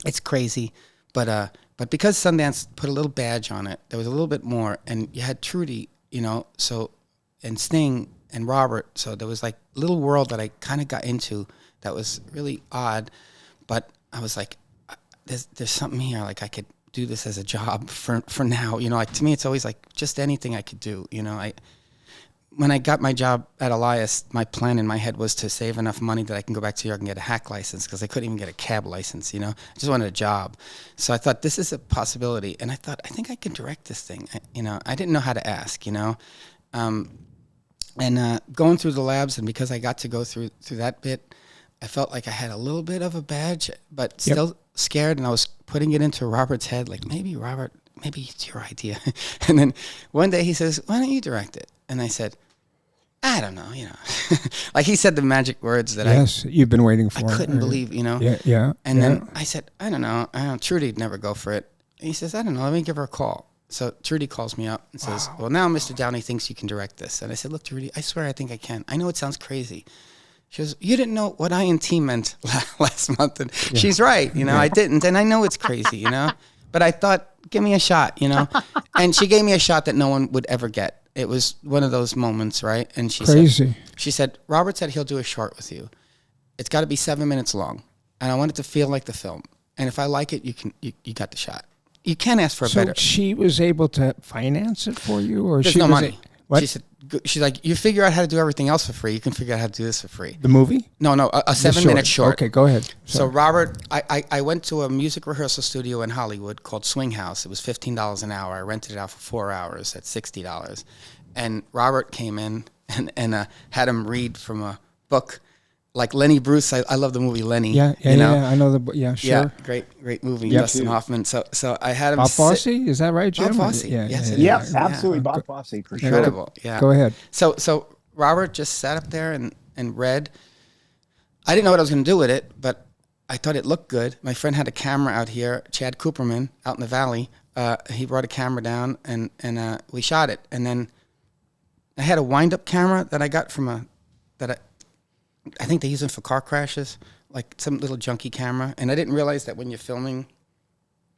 It's crazy, but because Sundance put a little badge on it, there was a little bit more, and you had Trudy, you know, so, and Sting and Robert, so there was like a little world that I kind of got into that was really odd, but I was like, there's something here, like I could do this as a job for now, you know. Like, to me, it's always like just anything I could do, you know. When I got my job at Elias, my plan in my head was to save enough money that I can go back to New York and get a hack license, because I couldn't even get a cab license, you know. I just wanted a job. So I thought, this is a possibility. And I thought, I think I can direct this thing. You know, I didn't know how to ask, you know. Going through the labs, and because I got to go through that bit, I felt like I had a little bit of a badge, but still scared. And I was putting it into Robert's head, like, maybe it's your idea. And then one day he says, why don't you direct it? And I said, I don't know, you know. Like, he said the magic words that you've been waiting for. I couldn't believe, you know. Yeah. And then I said, I don't know. Trudy'd never go for it. And he says, I don't know. Let me give her a call. So Trudy calls me up and says, well, now Mr. Downey thinks you can direct this. And I said, look, Trudy, I swear I think I can. I know it sounds crazy. She goes, you didn't know what I&T meant last month. And she's right. You know, I didn't. And I know it's crazy, you know. But I thought, give me a shot, you know. And she gave me a shot that no one would ever get. It was one of those moments, right? And she said, Robert said he'll do a short with you. It's got to be 7 minutes long, and I want it to feel like the film. And if I like it, you got the shot. You can't ask for a better. So she was able to finance it for you, or there's she no was money. What? She said, she's like, you figure out how to do everything else for free. You can figure out how to do this for free. The movie? No, a 7-minute short. Okay, go ahead. So Robert, I went to a music rehearsal studio in Hollywood called Swing House. It was $15 an hour. I rented it out for 4 hours at $60. And Robert came in and had him read from a book, like Lenny Bruce. I love the movie Lenny. Yeah, I know sure. Yeah, great movie, Dustin Hoffman. So I had him. Bob Fosse, is that right, Jim? Bob Fosse, yes, absolutely, Bob Fosse for sure. Incredible. Yeah. Go ahead. So Robert just sat up there and read. I didn't know what I was going to do with it, but I thought it looked good. My friend had a camera out here, Chad Cooperman, out in the valley. He brought a camera down and we shot it, and then I had a wind-up camera that I got from I think they use them for car crashes, like some little junky camera. And I didn't realize that when you're filming,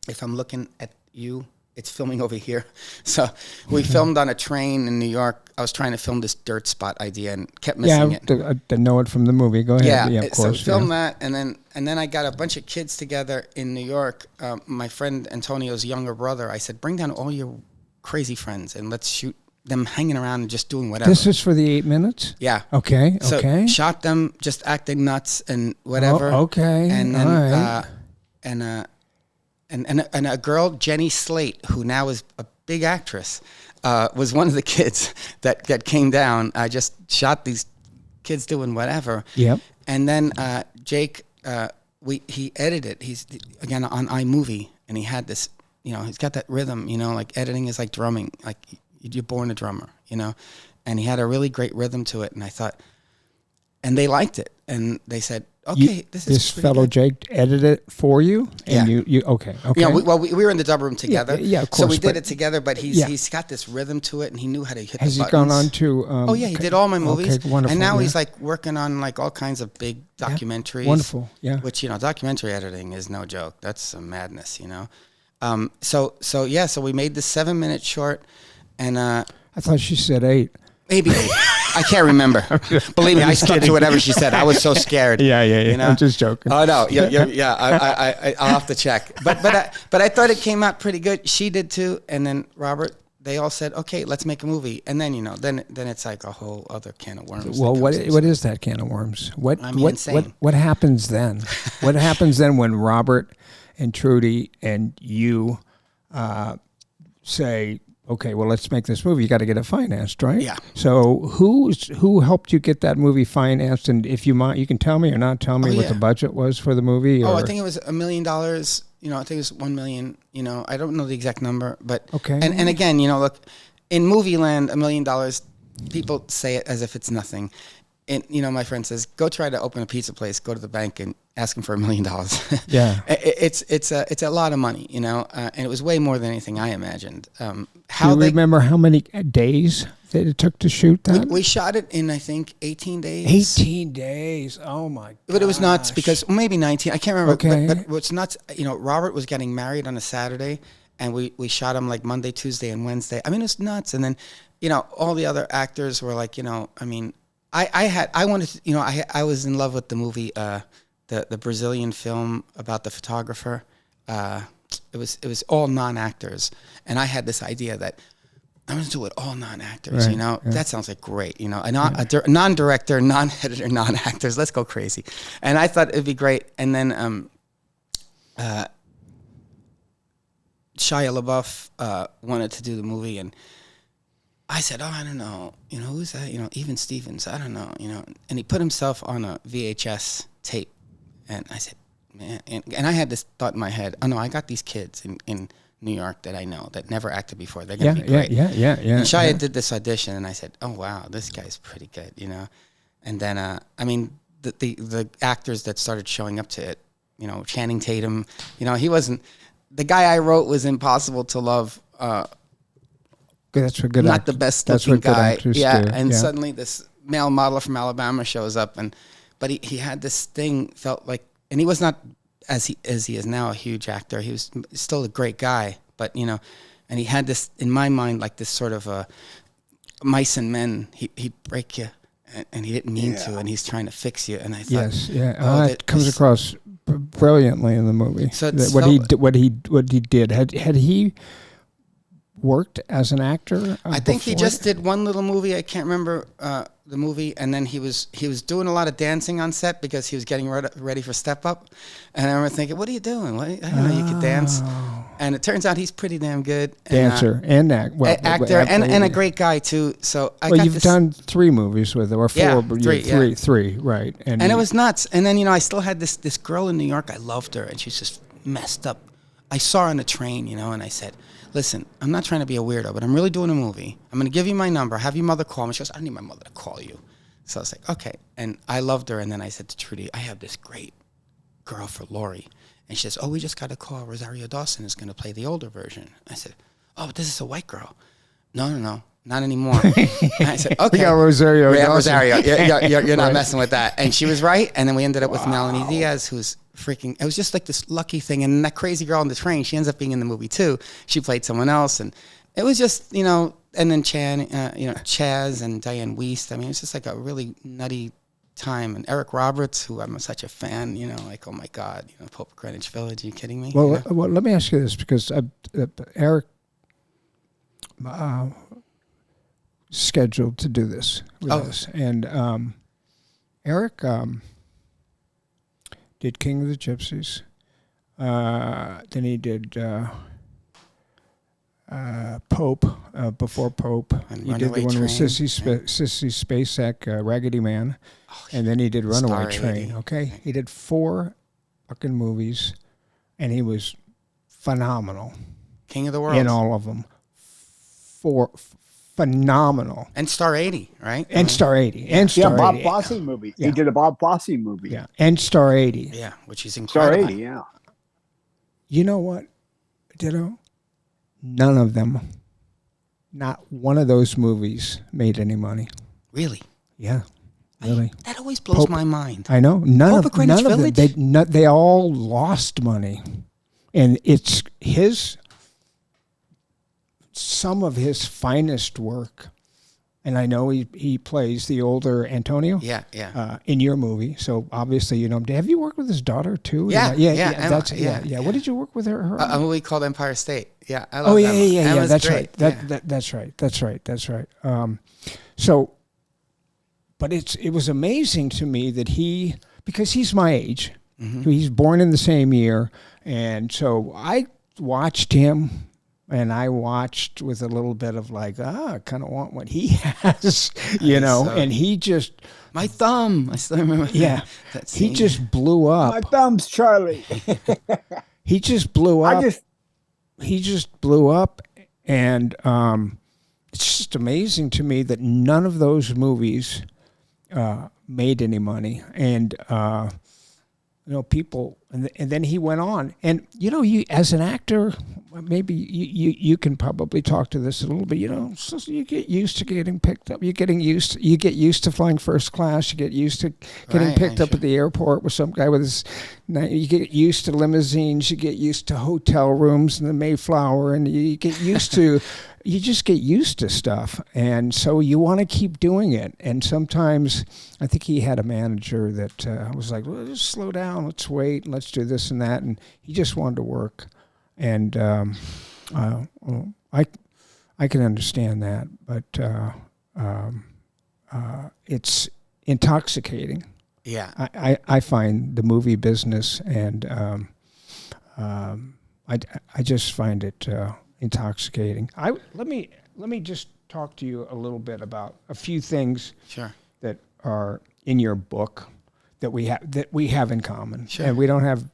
if I'm looking at you, it's filming over here. So we filmed on a train in New York. I was trying to film this dirt spot idea and kept missing it. Yeah, I know it from the movie. Go ahead. Yeah, of course. So filmed that, and then I got a bunch of kids together in New York. My friend Antonio's younger brother, I said, bring down all your crazy friends and let's shoot them hanging around and just doing whatever. This is for the 8 minutes? Yeah. Okay. So shot them just acting nuts and whatever. Oh, okay. And then all right. and a girl, Jenny Slate, who now is a big actress, was one of the kids that came down. I just shot these kids doing whatever. Yep. And then Jake, he edited. He's again on iMovie, and he had this. You know, he's got that rhythm. You know, like editing is like drumming. Like you're born a drummer. You know, and he had a really great rhythm to it. And I thought, and they liked it, and they said, okay, this fellow good. Jake edited it for you, and you okay. Yeah, we were in the dub room together. Yeah, of course. So we did it together, but he's got this rhythm to it, and he knew how to hit the buttons. Has he gone on to? Oh yeah, he did all my movies. Okay, wonderful. And now he's like working on like all kinds of big documentaries. Wonderful, yeah. Which documentary editing is no joke. That's some madness, So we made this 7-minute short, and I thought she said 8. Maybe 8. I can't remember. Believe me, I stuck to whatever she said. I was so scared. Yeah. I'm just joking. Oh no, yeah. I'll have to check. But I thought it came out pretty good. She did too. And then Robert, they all said, okay, let's make a movie. And then then it's like a whole other can of worms. Well, what is that can of worms? What happens then? What happens then when Robert and Trudy and you say, okay, well, let's make this movie. You got to get it financed, right? Yeah. So who helped you get that movie financed? And if you might, you can tell me or not tell me what the budget was for the movie. I think it was $1 million. I think it was $1 million. I don't know the exact number, but okay. And again, look, in movie land, $1 million, people say it as if it's nothing. And my friend says, go try to open a pizza place, go to the bank and asking for $1 million. Yeah. It's a lot of money, you know, and it was way more than anything I imagined. Do you remember how many days that it took to shoot that? We shot it in, I think, 18 days. 18 days. Oh my god! But it was nuts because maybe 19. I can't remember. Okay. But what's nuts, you know, Robert was getting married on a Saturday, and we shot him like Monday, Tuesday, and Wednesday. I mean, it's nuts. And then, you know, all the other actors were like, you know, I mean, I wanted to, you know, I was in love with the movie, the Brazilian film about the photographer. It was all non-actors, and I had this idea that I'm going to do it all non-actors. Right, you know, yeah. that sounds like great. You know, a non-director, non-editor, non-actors. Let's go crazy. And I thought it'd be great. And then Shia LaBeouf wanted to do the movie, and I said, "Oh, I don't know. You know, who's that? You know, Even Stevens. I don't know. You know." And he put himself on a VHS tape, and I said, "Man," and I had this thought in my head. Oh no, I got these kids in New York that I know that never acted before. They're gonna be great. Yeah. And Shia did this audition, and I said, "Oh wow, this guy's pretty good," you know. And then, I mean, the actors that started showing up to it, you know, Channing Tatum, you know, he wasn't the guy I wrote was impossible to love. That's what good. Not the best That's looking what good guy. actors Yeah, do. and suddenly this male model from Alabama shows up, but he had this thing, felt like, and he was not as he is now a huge actor. He was still a great guy, but you know, and he had this in my mind like this sort of mice and men. He'd break you, and he didn't mean to, and he's trying to fix you. And I thought, it comes across brilliantly in the movie. So what he did. Had he worked as an actor? I think he just did one little movie. I can't remember the movie, and then he was doing a lot of dancing on set because he was getting ready for Step Up. And I remember thinking, "What are you doing? I didn't know you could dance." And it turns out he's pretty damn good dancer and actor and a great guy too. So you've done 3 movies with him, or 4, yeah, but three, right? And it was nuts. And then, you know, I still had this girl in New York. I loved her, and she's just messed up. I saw her on the train, you know, and I said, "Listen, I'm not trying to be a weirdo, but I'm really doing a movie. I'm going to give you my number. Have your mother call me." She goes, "I don't need my mother to call you." So I was like, "Okay." And I loved her. And then I said to Trudy, "I have this great girl for Laurie." And she says, "Oh, we just got a call. Rosario Dawson is going to play the older version." I said, "Oh, but this is a white girl." No, not anymore. And I said, "Okay." We got Rosario Dawson. Rosario. You're not messing with that. And she was right. And then we ended up with Melanie Diaz, who's freaking, it was just like this lucky thing. And that crazy girl on the train, she ends up being in the movie too. She played someone else, and it was just, you know, and then Chazz and Diane Wiest. I mean, it's just like a really nutty time. And Eric Roberts, who I'm such a fan, you know, like, oh my God, you know, Pope of Greenwich Village, are you kidding me? Well, You know? let me ask you this, because Eric scheduled to do this with us, and Eric did King of the Gypsies. Then he did Pope, before Pope. And He did the Runaway one with Train, Sissy Spacek, Raggedy Man. And then he did Runaway Star Train, 80. okay? He did 4 fucking movies, and he was phenomenal King of the World. in all of them. 4 phenomenal. And Star 80, right? And Star 80. And Star 80. Bob Fosse movie. Yeah. He did a Bob Fosse movie. Yeah, and Star 80. Yeah, which is Star incredible. 80, yeah. You know what, Ditto? None of them, not one of those movies made any money. Really? Yeah, really. That always blows Pope- my mind. I know. None Pope of Greenwich of them. Village? They all lost money. And it's some of his finest work. And I know he plays the older Antonio. Yeah. In your movie, so obviously you know him. Have you worked with his daughter too? Yeah. Emma, That's yeah. What did you work with her? A movie called Empire State. Yeah, I love Oh yeah, Emma. yeah. Emma's That's great. right. That's right. So, but it was amazing to me that because he's my age, he's born in the same year, and so I watched him. And I watched with a little bit of like, I kind of want what he has, you know. And he just My thumb. I still remember. Yeah, that he scene. just blew up. My thumb's Charlie. He just blew up. He just blew up, and it's just amazing to me that none of those movies made any money. And people, and then he went on. And, you as an actor, maybe you can probably talk to this a little bit, so you get used to getting picked up. You get used to flying first class. You get used to getting picked up at the airport with some guy with his, you get used to limousines. You get used to hotel rooms in the Mayflower, and you get used to, you just get used to stuff. And so you want to keep doing it. And sometimes I think he had a manager that was like, well, just slow down. Let's wait. And let's do this and that. And he just wanted to work. And I can understand that. But it's intoxicating. Yeah. I find the movie business, and I just find it intoxicating. Let me just talk to you a little bit about a few things that are in your book that we have in common. Sure. And we don't have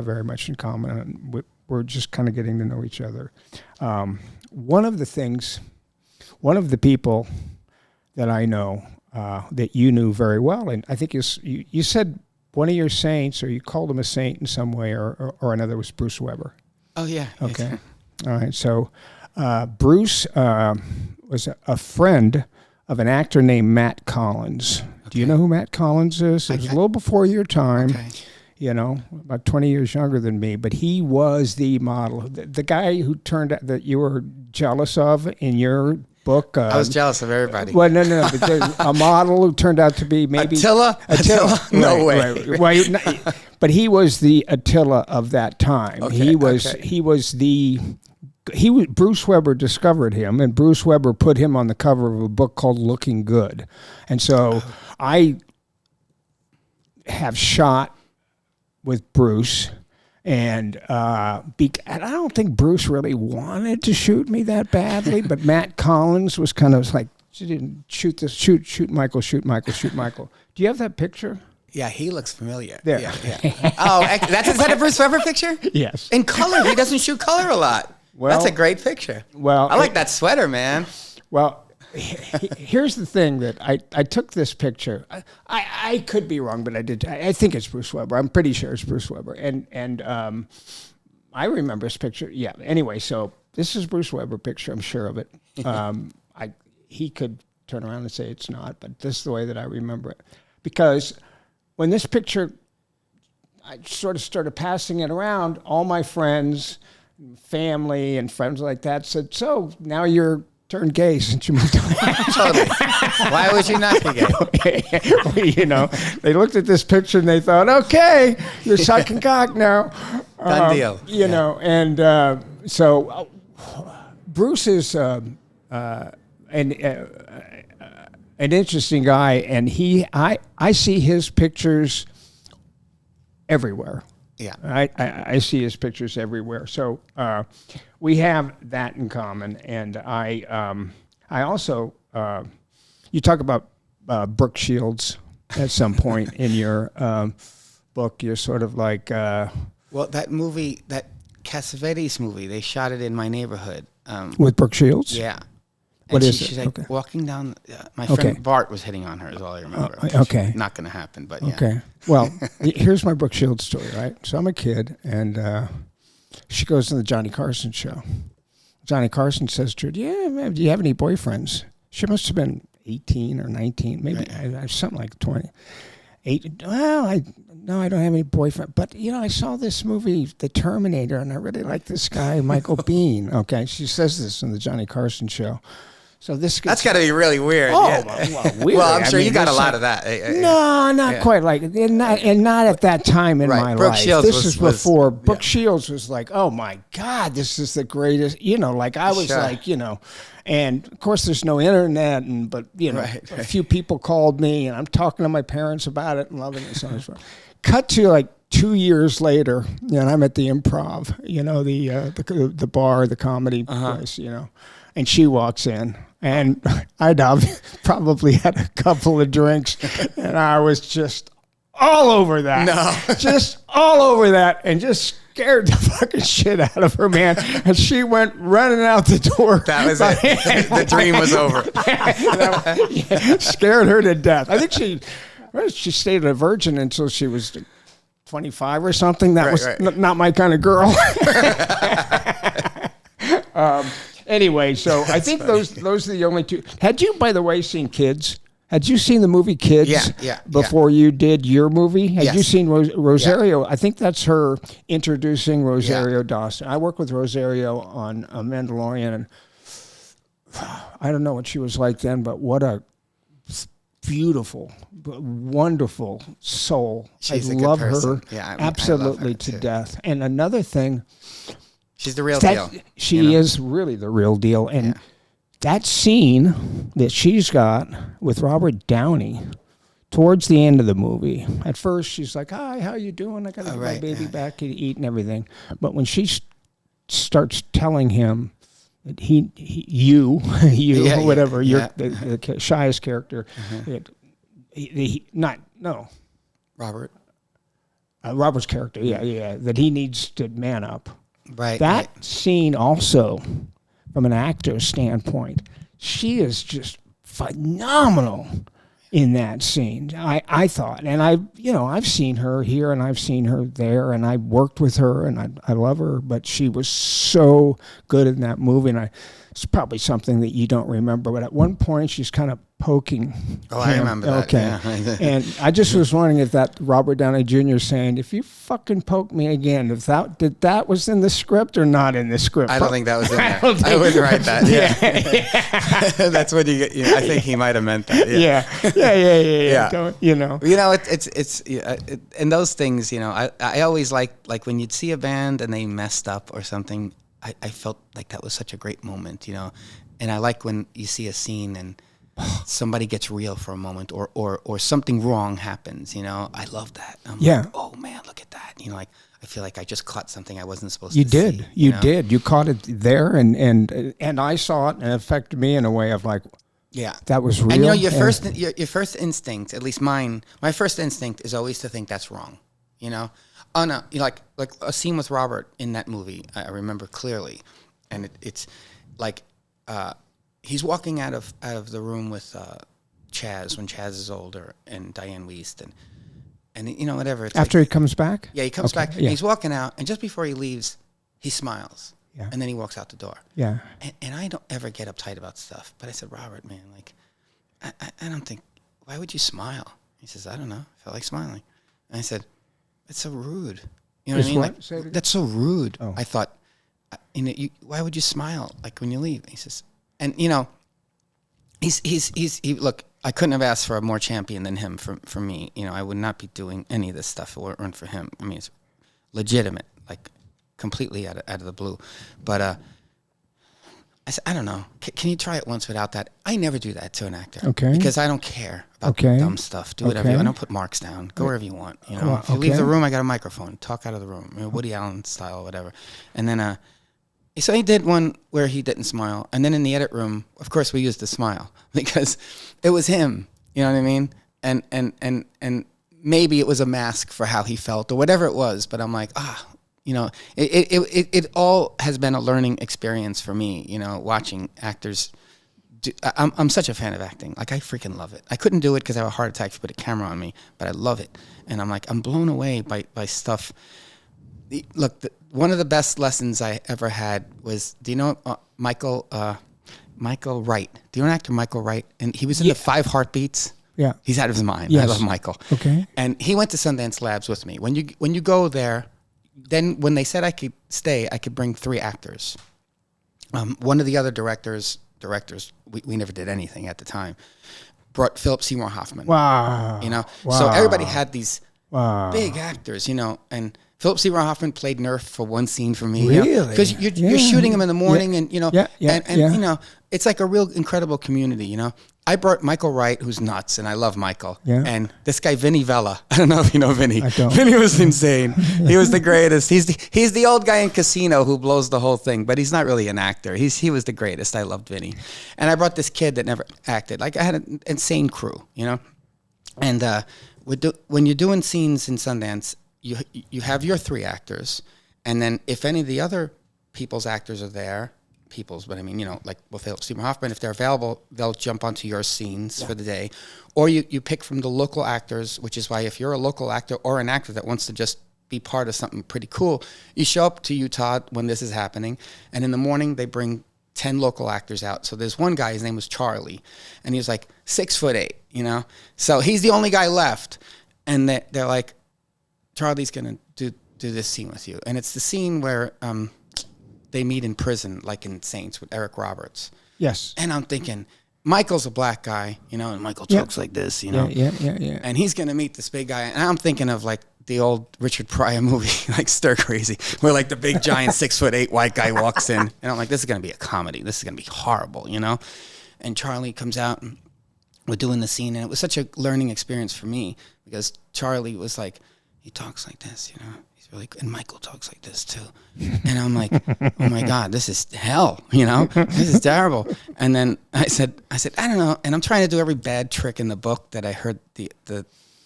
very much in common. We're just kind of getting to know each other. One of the people that I know that you knew very well, and I think you said one of your saints, or you called him a saint in some way or another, was Bruce Weber. Oh yeah. Okay. All right. So Bruce was a friend of an actor named Matt Collins. Okay. Do you know who Matt Collins is? It was a little before your time. Okay. About 20 years younger than me, but he was the model, the guy who turned out that you were jealous of in your book. I was jealous of everybody. Well, no, but a model who turned out to be maybe Attila. No way. Right. Well, but he was the Attila of that time. Okay, he was Bruce Weber discovered him, and Bruce Weber put him on the cover of a book called Looking Good. And so I have shot with Bruce, and I don't think Bruce really wanted to shoot me that badly, but Matt Collins was kind of like, shoot Michael. Do you have that picture? Yeah, he looks familiar. There. Yeah. Oh, is that a Bruce Weber picture? Yes. In color. He doesn't shoot color a lot. Well, that's a great picture. Well, I like that sweater, man. Well, here's the thing that I took this picture. I could be wrong, but I did. I think it's Bruce Weber. I'm pretty sure it's Bruce Weber. And I remember this picture. Yeah. Anyway, so this is Bruce Weber picture. I'm sure of it. He could turn around and say it's not, but this is the way that I remember it. Because when this picture, I sort of started passing it around, all my friends, family, and friends like that said, so now you're turned gay since you moved away. Totally. Why would you not be gay? They looked at this picture and they thought, okay, you're sucking cock now. Done deal. And so Bruce is an interesting guy, and I see his pictures everywhere. Yeah, I see his pictures everywhere. So we have that in common, and I also you talk about Brooke Shields at some point in your book. You're sort of like well, that movie, that Cassavetes movie, they shot it in my neighborhood with Brooke Shields. Yeah. What is she's it? like walking down. My friend Bart was hitting on her. Is all I remember. Okay. Not going to happen, but yeah. Okay. Well, here's my Brooke Shields story, right? So I'm a kid, and she goes to the Johnny Carson show. Johnny Carson says to her, do you have any boyfriends? She must have been 18 or 19, maybe something like 20. Well, I don't have any boyfriend, but I saw this movie, The Terminator, and I really like this guy, Michael Biehn. Okay, she says this in the Johnny Carson show. So that's got to be really weird. Oh, yeah. well, weird. Well, I'm sure you got a lot of that. No, not quite like, and not at that time in my Brooke life. Shields this is before. Brooke yeah. Shields was like, oh my God, this is the greatest. Like I was like, and of course there's no internet, but a few people called me, and I'm talking to my parents about it and loving it. So cut to like 2 years later, and I'm at the Improv, the bar, the comedy place, and she walks in. And I'd probably had a couple of drinks, and I was just all over that. No. Just all over that, and just scared the fucking shit out of her, man. And she went running out the door. That was it. The dream was over. Scared her to death. I think she stayed a virgin until she was 25 or something. That was not my kind of girl. Anyway, so I think those are the only two. Had you, by the way, seen Kids? Had you seen the movie Kids before you did your movie? Had you seen Rosario? I think that's her introducing Rosario Dawson. I worked with Rosario on Mandalorian, and I don't know what she was like then, but what a beautiful, wonderful soul. She's I a good love person. her I absolutely love her to too. death. And another thing, she's the real deal. She is really the real deal. And that scene that she's got with Robert Downey towards the end of the movie, at first she's like, "Hi, how you doing? I got to get my baby back to eat and everything." But when she starts telling him that whatever, you're the Shia's character, Robert's character, that he needs to man up. Right. That scene also, from an actor's standpoint, she is just phenomenal in that scene. I thought, and I've seen her here and I've seen her there, and I worked with her and I love her, but she was so good in that movie. And it's probably something that you don't remember, but at one point she's kind of poking him. I remember that. Okay. Yeah. And I just was wondering if that Robert Downey Jr. saying, "If you fucking poke me again," that was in the script or not in the script? I don't think that was in there. I wouldn't write that. Yeah. That's what you get. I think he might have meant that. Yeah. Don't, it's and those things, I always like when you'd see a band and they messed up or something, I felt like that was such a great moment, and I like when you see a scene and somebody gets real for a moment or something wrong happens, I love that. I'm like, oh man, look at that. I feel like I just caught something I wasn't supposed to see. You did. You caught it there and I saw it and it affected me in a way of like, that was real. And your first instinct, at least mine, my first instinct is always to think that's wrong. Oh no, like a scene with Robert in that movie, I remember clearly, and it's like he's walking out of the room with Chazz when Chazz is older and Diane Wiest and whatever. It's after he comes back. Yeah, he comes back. And he's walking out, and just before he leaves, he smiles. Yeah. And then he walks out the door. Yeah. And I don't ever get uptight about stuff, but I said, Robert, man, like, I don't think. Why would you smile? He says, I don't know. I felt like smiling. And I said, it's so rude. You know what I mean? Like, that's so rude. Oh. I thought, why would you smile like when you leave? He says, and he's look. I couldn't have asked for a more champion than him for me. I would not be doing any of this stuff if it weren't for him. I mean, it's legitimate, like completely out of the blue. But I said, I don't know. Can you try it once without that? I never do that to an actor. Okay. Because I don't care about dumb stuff. Do whatever you want. I don't put marks down. Go wherever you want. If you leave the room, I got a microphone. Talk out of the room. Woody Allen style, whatever. And then so he did one where he didn't smile. And then in the edit room, of course, we used the smile because it was him. You know what I mean? And maybe it was a mask for how he felt or whatever it was. But I'm like, it all has been a learning experience for me, watching actors. I'm such a fan of acting. Like, I freaking love it. I couldn't do it because I have a heart attack if you put a camera on me, but I love it. And I'm like, I'm blown away by stuff. Look, one of the best lessons I ever had was, do you know Michael Wright? Do you know an actor, Michael Wright? And he was in the 5 Heartbeats. Yeah. He's out of his mind. Yes. I love Michael. Okay. And he went to Sundance Labs with me. When you go there, then when they said I could stay, I could bring 3 actors. One of the other directors, we never did anything at the time, brought Philip Seymour Hoffman. Wow. So everybody had these big actors, and Philip Seymour Hoffman played Nerf for one scene for me. Really? Because you're shooting him in the morning, and it's like a real incredible community. I brought Michael Wright, who's nuts, and I love Michael. Yeah. And this guy Vinny Vella. I don't know if you know Vinny. I don't. Vinny was insane. He was the greatest. He's the old guy in Casino who blows the whole thing, but he's not really an actor. He was the greatest. I loved Vinny. And I brought this kid that never acted. Like, I had an insane crew, And when you're doing scenes in Sundance, you have your 3 actors, and then if any of the other people's actors are there, people's, but I mean, like with Philip Seymour Hoffman, if they're available, they'll jump onto your scenes for the day. Or you pick from the local actors, which is why if you're a local actor or an actor that wants to just be part of something pretty cool, you show up to Utah when this is happening, and in the morning they bring 10 local actors out. So there's one guy, his name was Charlie, and he was like 6'8", so he's the only guy left, and they're like, Charlie's gonna do this scene with you, and it's the scene where they meet in prison, like in Saints with Eric Roberts. Yes. And I'm thinking, Michael's a black guy, and Michael talks like this, Yeah. and he's gonna meet this big guy, and I'm thinking of like the old Richard Pryor movie, like Stir Crazy, where like the big giant 6'8" white guy walks in, and I'm like, this is gonna be a comedy. This is gonna be horrible, And Charlie comes out, and we're doing the scene, and it was such a learning experience for me because Charlie was like, he talks like this, He's really good. And Michael talks like this too, and I'm like, oh my God, this is hell, This is terrible. And then I said, I don't know, and I'm trying to do every bad trick in the book that I heard the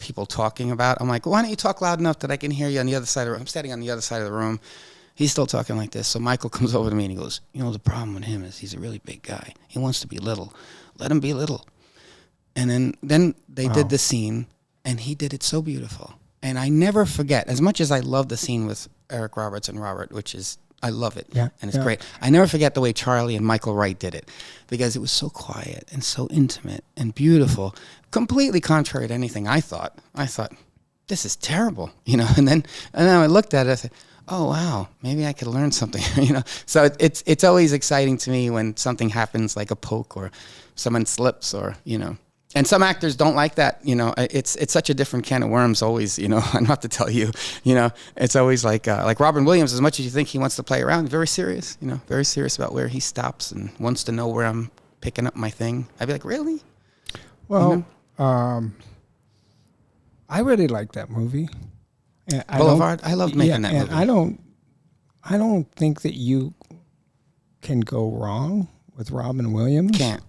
people talking about. I'm like, why don't you talk loud enough that I can hear you on the other side of the room? I'm standing on the other side of the room. He's still talking like this. So Michael comes over to me and he goes, the problem with him is he's a really big guy. He wants to be little. Let him be little. And then they did the scene, and he did it so beautiful. And I never forget, as much as I love the scene with Eric Roberts and Robert, which is, I love it, and it's great. I never forget the way Charlie and Michael Wright did it, because it was so quiet and so intimate and beautiful, completely contrary to anything I thought. I thought, this is terrible, and then I looked at it, I said, oh wow, maybe I could learn something, So it's always exciting to me when something happens, like a poke or someone slips, or And some actors don't like that, It's such a different can of worms always, I don't have to tell you, It's always like Robin Williams. As much as you think he wants to play around, very serious, very serious about where he stops and wants to know where I'm picking up my thing. I'd be like, really? Well, I really like that movie. Boulevard. I loved making that movie. I don't think that you can go wrong with Robin Williams. Can't.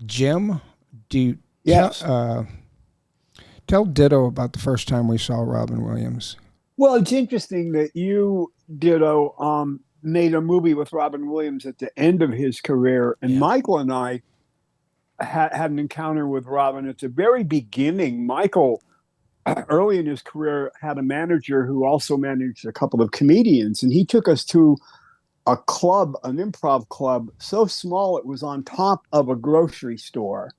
Jim, Yes. tell Ditto about the first time we saw Robin Williams. Well, it's interesting that you, Ditto, made a movie with Robin Williams at the end of his career, and Michael and I had an encounter with Robin at the very beginning. Michael, early in his career, had a manager who also managed a couple of comedians, and he took us to a club, an improv club, so small it was on top of a grocery store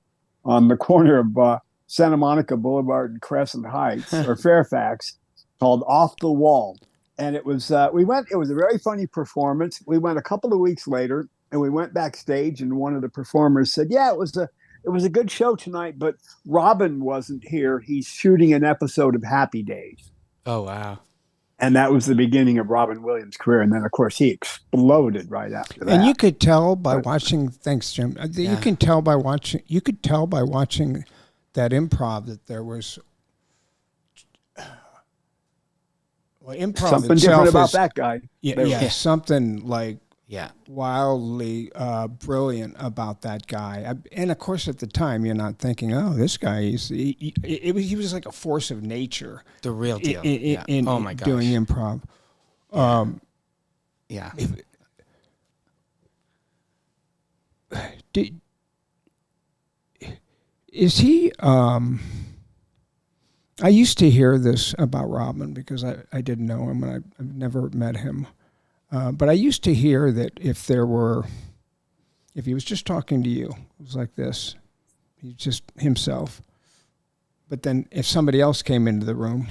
on the corner of Santa Monica Boulevard and Crescent Heights, or Fairfax, called Off the Wall. And it was, it was a very funny performance. We went a couple of weeks later, and we went backstage, and one of the performers said, yeah, it was a good show tonight, but Robin wasn't here. He's shooting an episode of Happy Days. Oh, wow. And that was the beginning of Robin Williams' career. And then, of course, he exploded right after that. And you could tell by watching. Thanks, Jim. You can tell by watching. You could tell by watching that improv that there was. Well, improv something different about that guy. Yeah, something like Yeah. wildly brilliant about that guy. And of course, at the time, you're not thinking, "Oh, this guy he was like a force of nature." The real deal. In oh my gosh. doing improv. Yeah. Is he? I used to hear this about Robin because I didn't know him and I've never met him. But I used to hear that if he was just talking to you, it was like this. He's just himself. But then if somebody else came into the room,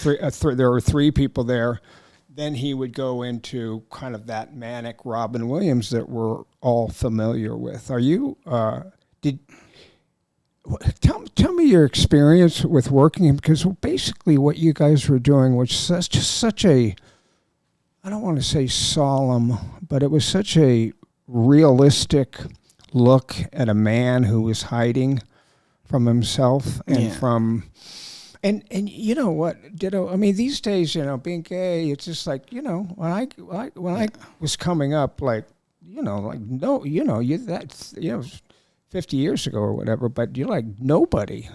there were three people there, then he would go into kind of that manic Robin Williams that we're all familiar with. Are you, tell me your experience with working, because basically what you guys were doing was just such a, I don't want to say solemn, but it was such a realistic look at a man who was hiding from himself and from, and you know what, Ditto, I mean, these days, being gay, it's just like, when I was coming up, like, no, that's, 50 years ago or whatever, but you're like nobody.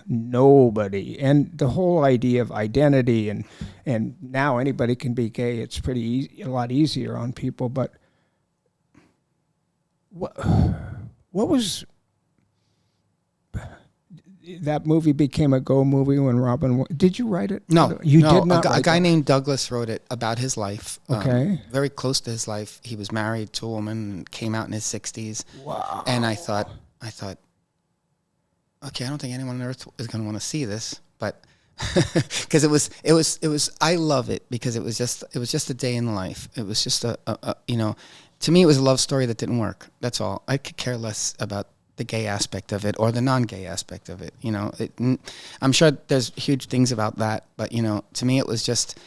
And the whole idea of identity and now anybody can be gay. It's pretty easy, a lot easier on people. But what was that movie became a go movie when Robin? Did you write it? No, you did not. A guy named Douglas wrote it about his life. Okay, very close to his life. He was married to a woman and came out in his 60s. Wow. And I thought, okay, I don't think anyone on earth is going to want to see this, but because it was. I love it because it was just a day in life. It was just a to me it was a love story that didn't work. That's all. I could care less about the gay aspect of it or the non-gay aspect of it. I'm sure there's huge things about that, but to me it was just.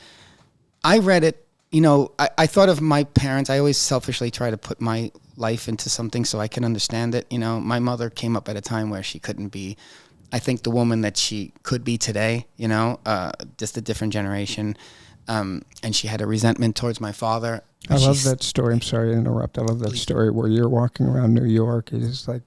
I read it. I thought of my parents. I always selfishly try to put my life into something so I can understand it. My mother came up at a time where she couldn't be, I think, the woman that she could be today, just a different generation. And she had a resentment towards my father. I love that story. I'm sorry to interrupt. I love that story where you're walking around New York. It's like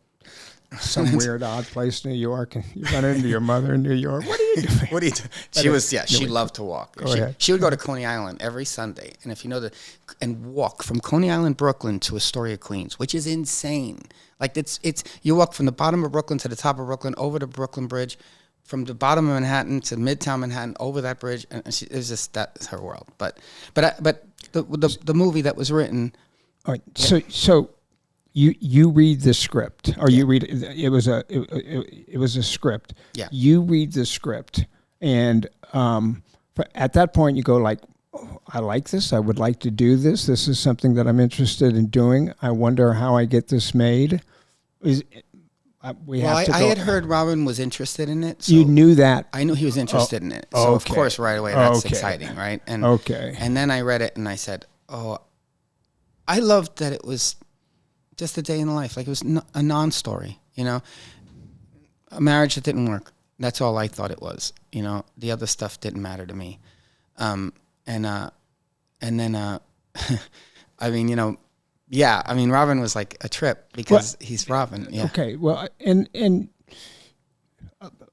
some weird, odd place in New York, and you run into your mother in New York. What are you doing? What are you doing? She loved to walk. Ahead. She would go to Coney Island every Sunday, and if you know and walk from Coney Island, Brooklyn to Astoria, Queens, which is insane. Like it's you walk from the bottom of Brooklyn to the top of Brooklyn, over the Brooklyn Bridge, from the bottom of Manhattan to Midtown Manhattan, over that bridge, and it was just that's her world. But the movie that was written. All right, so. You read the script, or you read it was a script. Yeah. You read the script, and at that point you go like, oh, I like this. I would like to do this. This is something that I'm interested in doing. I wonder how I get this made. I had heard Robin was interested in it. So you knew that. I knew he was interested in it. So of course, right away, that's exciting, right? And and then I read it and I said, oh, I loved that it was just a day in the life. Like it was a non-story, a marriage that didn't work. That's all I thought it was. The other stuff didn't matter to me. And then, Robin was like a trip because he's Robin. Yeah. Okay. Well, and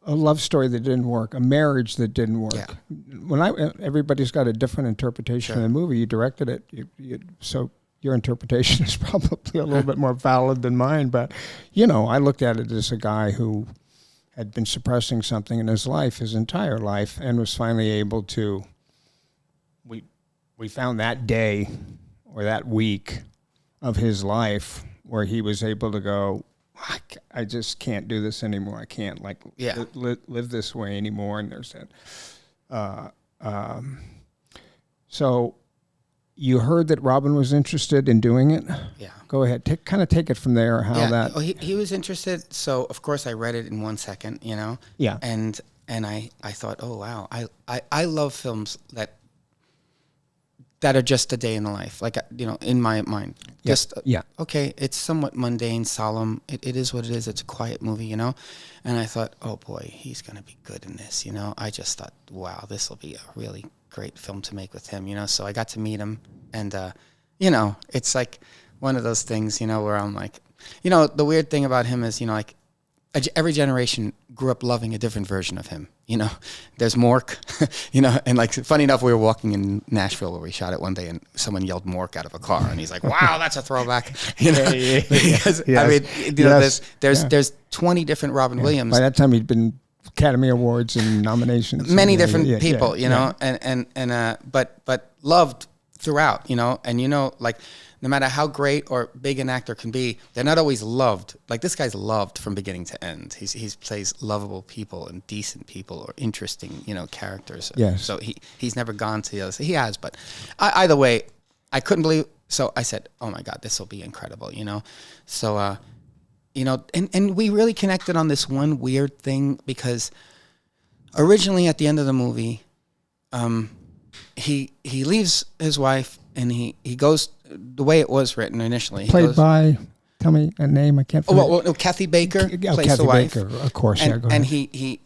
a love story that didn't work, a marriage that didn't work. Yeah. Everybody's got a different interpretation of the movie. You directed it, so your interpretation is probably a little bit more valid than mine. But, I looked at it as a guy who had been suppressing something in his life, his entire life, and was finally able to, we found that day or that week of his life where he was able to go, I just can't do this anymore. I can't live this way anymore. And there's that. So you heard that Robin was interested in doing it? Yeah. Go ahead. Take it from there. He was interested. So of course I read it in 1 second, Yeah. And I thought, oh wow, I love films that are just a day in the life, like in my mind. Okay, it's somewhat mundane, solemn. It is what it is. It's a quiet movie, And I thought, oh boy, he's gonna be good in this, I just thought, wow, this will be a really great film to make with him, So I got to meet him, and it's like one of those things, where I'm like, the weird thing about him is, every generation grew up loving a different version of him. There's Mork, and like funny enough, we were walking in Nashville where we shot it one day, and someone yelled Mork out of a car, and he's like, "Wow, that's a throwback." Because, there's 20 different Robin Williams. By that time, he'd been Academy Awards and nominations. Many different people, but loved throughout, and like. No matter how great or big an actor can be, they're not always loved. Like this guy's loved from beginning to end. He plays lovable people and decent people or interesting, characters. Yes. So he's never gone to the other side. He has, but either way, I couldn't believe. So I said, "Oh my God, this will be incredible," So, and we really connected on this one weird thing because originally at the end of the movie, he leaves his wife and he goes the way it was written initially. Played by, tell me a name. I can't. No, Kathy Baker plays Kathy the wife. Baker, of course. And he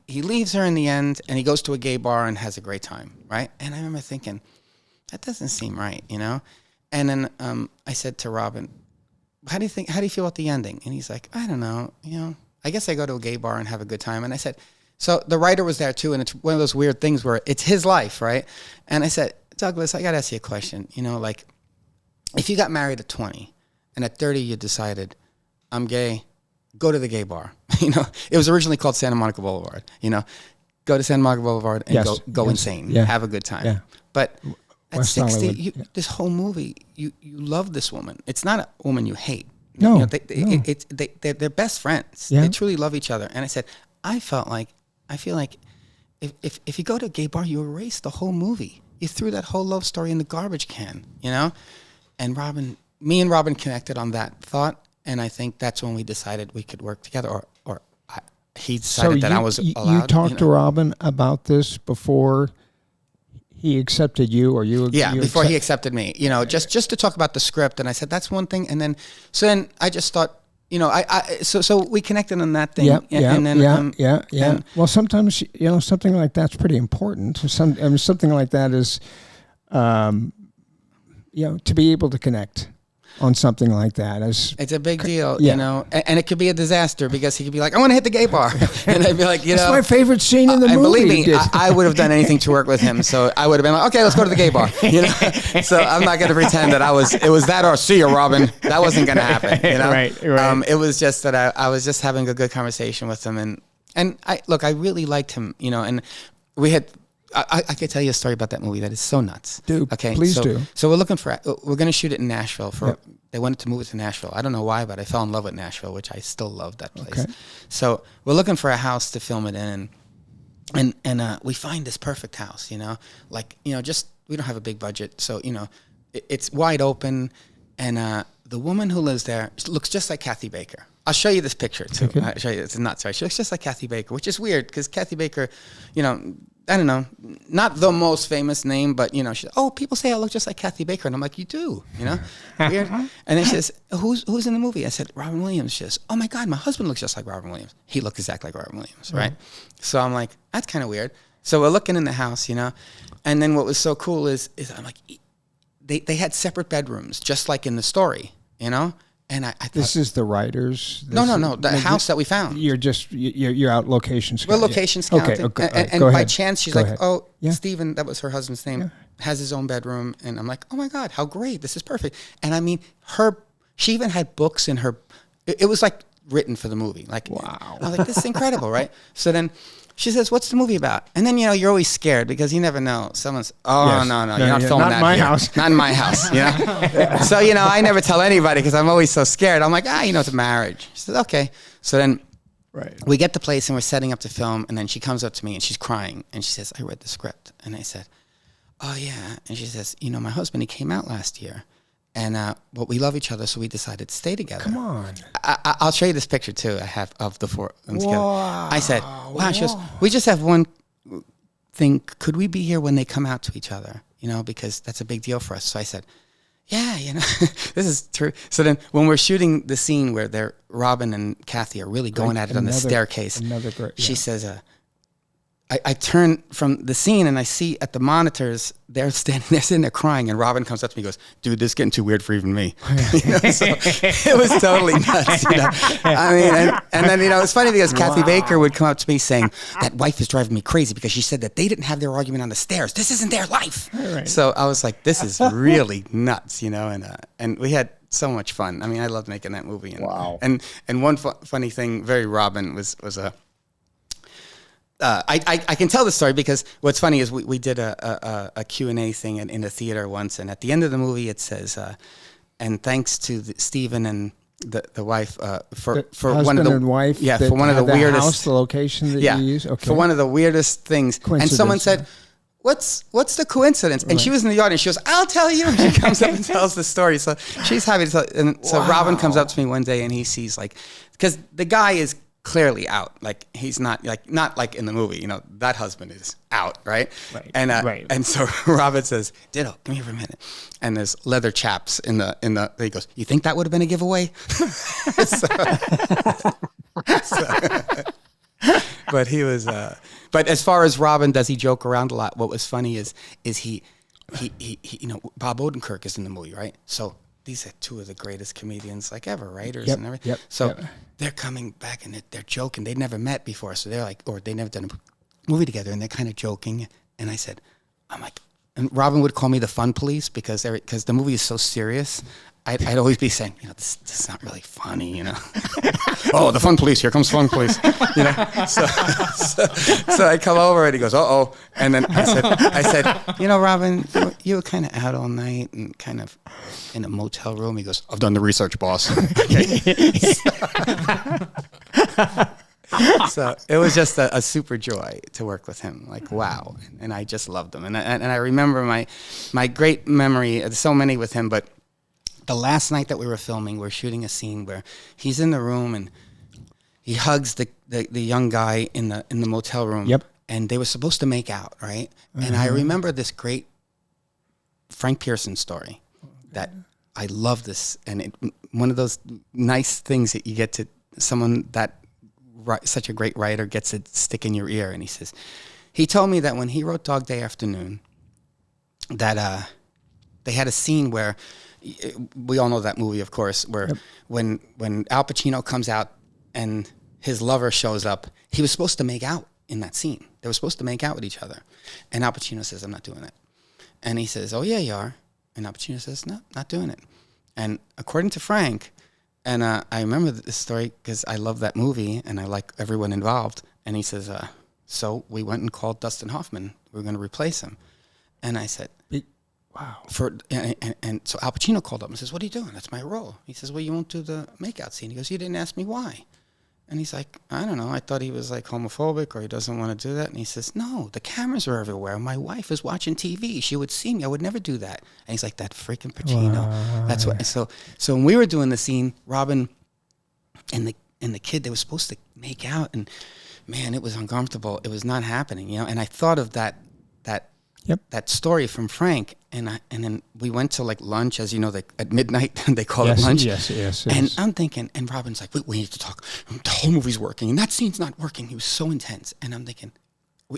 leaves her in the end, and he goes to a gay bar and has a great time, right? And I remember thinking, that doesn't seem right, And then I said to Robin, how do you feel about the ending? And he's like, I don't know, I guess I go to a gay bar and have a good time. And I said, so the writer was there too, and it's one of those weird things where it's his life, right? And I said, Douglas, I got to ask you a question. Like, if you got married at 20 and at 30 you decided, I'm gay, go to the gay bar. It was originally called Santa Monica Boulevard. Go to Santa Monica Boulevard and go insane, have a good time. Yeah. But at 60, this whole movie, you love this woman. It's not a woman you hate. No, they're best friends. Yeah. They truly love each other. And I said, I feel like if you go to a gay bar, you erase the whole movie. You threw that whole love story in the garbage can, And me and Robin connected on that thought, and I think that's when we decided we could work together. He decided that I was allowed. You talked to Robin about this before he accepted you, or you? Yeah, before he accepted me. Just to talk about the script, and I said that's one thing, and then I just thought. So we connected on that thing. Yeah. Well, sometimes something like that's pretty important. Something like that is, to be able to connect on something like that it's a big deal, and it could be a disaster because he could be like, I want to hit the gay bar, and I'd be like, that's my favorite scene in the movie. And believe me, I would have done anything to work with him. So I would have been like, okay, let's go to the gay bar. So I'm not going to pretend that it was that or see you, Robin. That wasn't going to happen. Right. It was just that I was just having a good conversation with him, and I really liked him, and we had. I could tell you a story about that movie that is so nuts. Dude, okay, please do. So we're going to shoot it in Nashville. They wanted to move it to Nashville. I don't know why, but I fell in love with Nashville, which I still love that place. Okay. So we're looking for a house to film it in, and we find this perfect house. Just we don't have a big budget, so it's wide open, and the woman who lives there looks just like Kathy Baker. I'll show you this picture too. Okay. I'll show you. It's nuts, right? She looks just like Kathy Baker, which is weird because Kathy Baker, I don't know, not the most famous name, but people say I look just like Kathy Baker, and I'm like, you do, weird. And then she says, who's in the movie? I said, Robin Williams. She says, oh my God, my husband looks just like Robin Williams. He looked exactly like Robin Williams, right? So I'm like, that's kind of weird. So we're looking in the house, and then what was so cool is I'm like, they had separate bedrooms, just like in the story, And I thought, this is the writers. No. The house that we found. You're out location scouting. We're location scouting. Okay. And by chance, she's like, oh, Stephen, that was her husband's name, has his own bedroom. And I'm like, oh my God, how great! This is perfect. And I mean, she even had books in her. It was like written for the movie. Like, wow. I was like, this is incredible, right? So then. She says, what's the movie about? And then, you're always scared because you never know. Someone's, no, you're not filming that my here. house. Not in my house, So, I never tell anybody because I'm always so scared. I'm like, it's a marriage. She says, okay. So then we get the place and we're setting up to film. And then she comes up to me and she's crying. And she says, I read the script. And I said, oh, yeah. And she says, my husband, he came out last year. And but we love each other, so we decided to stay together. Come on. I'll show you this picture, too, I have of the four of them together. I said, wow. She goes, we just have one thing. Could we be here when they come out to each other? Because that's a big deal for us. So I said, yeah, this is true. So then when we're shooting the scene where Robin and Kathy are really going at it on the staircase, she says, I turn from the scene and I see at the monitors they're sitting there crying, and Robin comes up to me and goes, "Dude, this is getting too weird for even me." So it was totally nuts. I mean, and then it's funny because Kathy Baker would come up to me saying, "That wife is driving me crazy because she said that they didn't have their argument on the stairs. This isn't their life." Right. So I was like, "This is really nuts," and we had so much fun. I mean, I loved making that movie. And one funny thing, very Robin was a. I can tell the story because what's funny is we did a Q&A thing in the theater once, and at the end of the movie it says, and thanks to Stephen and the wife for one of the and wife for one of the weirdest house, the location that you use, for one of the weirdest things, and someone said, What's the coincidence? And she was in the audience. She goes, I'll tell you. And she comes up and tells the story. So she's happy to tell. And so Robin comes up to me one day and he sees because the guy is clearly out. Like he's not like in the movie, that husband is out. Right. And so Robin says, Ditto, come here for a minute. And there's leather chaps in the, he goes, you think that would have been a giveaway? But he was, but as far as Robin, does he joke around a lot? What was funny is he Bob Odenkirk is in the movie, right? So these are two of the greatest comedians like ever, writers Yep, and everything. yep, So yep. they're coming back and they're joking. They'd never met before, so they're like, or they'd never done a movie together, and they're kind of joking. And I said, I'm like, and Robin would call me the fun police because the movie is so serious. I'd always be saying, this is not really funny, Oh, the fun police, here comes fun police, So I come over and he goes, uh-oh. And then I said, Robin, you were kind of out all night and kind of in a motel room. He goes, I've done the research, boss. So it was just a super joy to work with him. Like, wow. And I just loved him. And I remember my great memory, there's so many with him, but the last night that we were filming, we're shooting a scene where he's in the room and he hugs the young guy in the motel room. Yep. And they were supposed to make out, right? And I remember this great Frank Pearson story that I love this. And one of those nice things that you get to someone that such a great writer gets to stick in your ear. And he told me that when he wrote Dog Day Afternoon, that they had a scene where, we all know that movie, of course, where when Al Pacino comes out and his lover shows up, he was supposed to make out in that scene. They were supposed to make out with each other. And Al Pacino says, I'm not doing it. And he says, oh, yeah, you are. And Al Pacino says, no, not doing it. And according to Frank, and I remember this story because I love that movie and I like everyone involved. And he says, so we went and called Dustin Hoffman. We were going to replace him. And I said, wow. And so Al Pacino called up and says, what are you doing? That's my role. He says, well, you won't do the makeout scene. He goes, you didn't ask me why. And he's like, I don't know. I thought he was like homophobic or he doesn't want to do that. And he says, no, the cameras are everywhere. My wife is watching TV. She would see me. I would never do that. And he's like, that freaking Pacino. Wow. That's what. So when we were doing the scene, Robin and the kid, they were supposed to make out. And man, it was uncomfortable. It was not happening, And I thought of that story from Frank, and then we went to like lunch, as you know, at midnight they call it lunch. Yes. And I'm thinking, and Robin's like, we need to talk. The whole movie's working, and that scene's not working. He was so intense, and I'm thinking,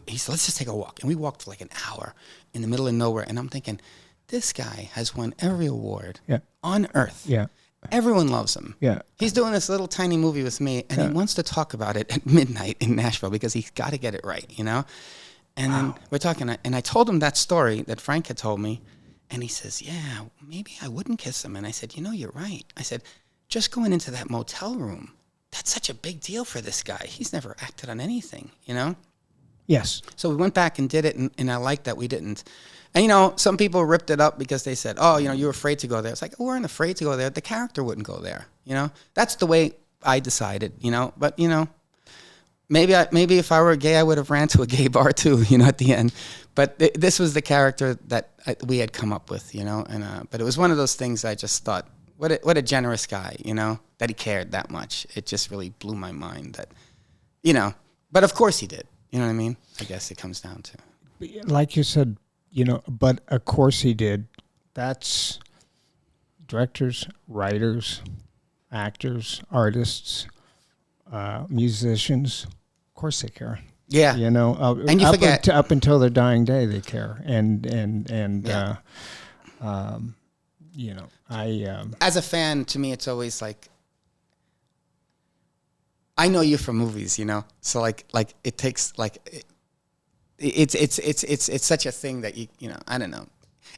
he said, let's just take a walk, and we walked for like an hour in the middle of nowhere, and I'm thinking, this guy has won every award on earth. Yeah. Everyone loves him. Yeah. He's doing this little tiny movie with me, and he wants to talk about it at midnight in Nashville because he's got to get it right, And then we're talking, and I told him that story that Frank had told me, and he says, yeah, maybe I wouldn't kiss him. And I said, you're right. I said, just going into that motel room, that's such a big deal for this guy. He's never acted on anything, Yes. So we went back and did it, and I like that we didn't. And, some people ripped it up because they said, oh, you were afraid to go there. It's like, we weren't afraid to go there. The character wouldn't go there, That's the way I decided, But, Maybe if I were gay, I would have ran to a gay bar too, at the end. But this was the character that we had come up with, And but it was one of those things I just thought, what a generous guy, that he cared that much. It just really blew my mind that, But of course he did. You know what I mean? I guess it comes down to. Like you said, but of course he did. That's directors, writers, actors, artists, musicians. Of course they care. Yeah. And you forget up until their dying day they care. And as a fan, to me it's always like, I know you from movies, So like it takes like it's such a thing that I don't know.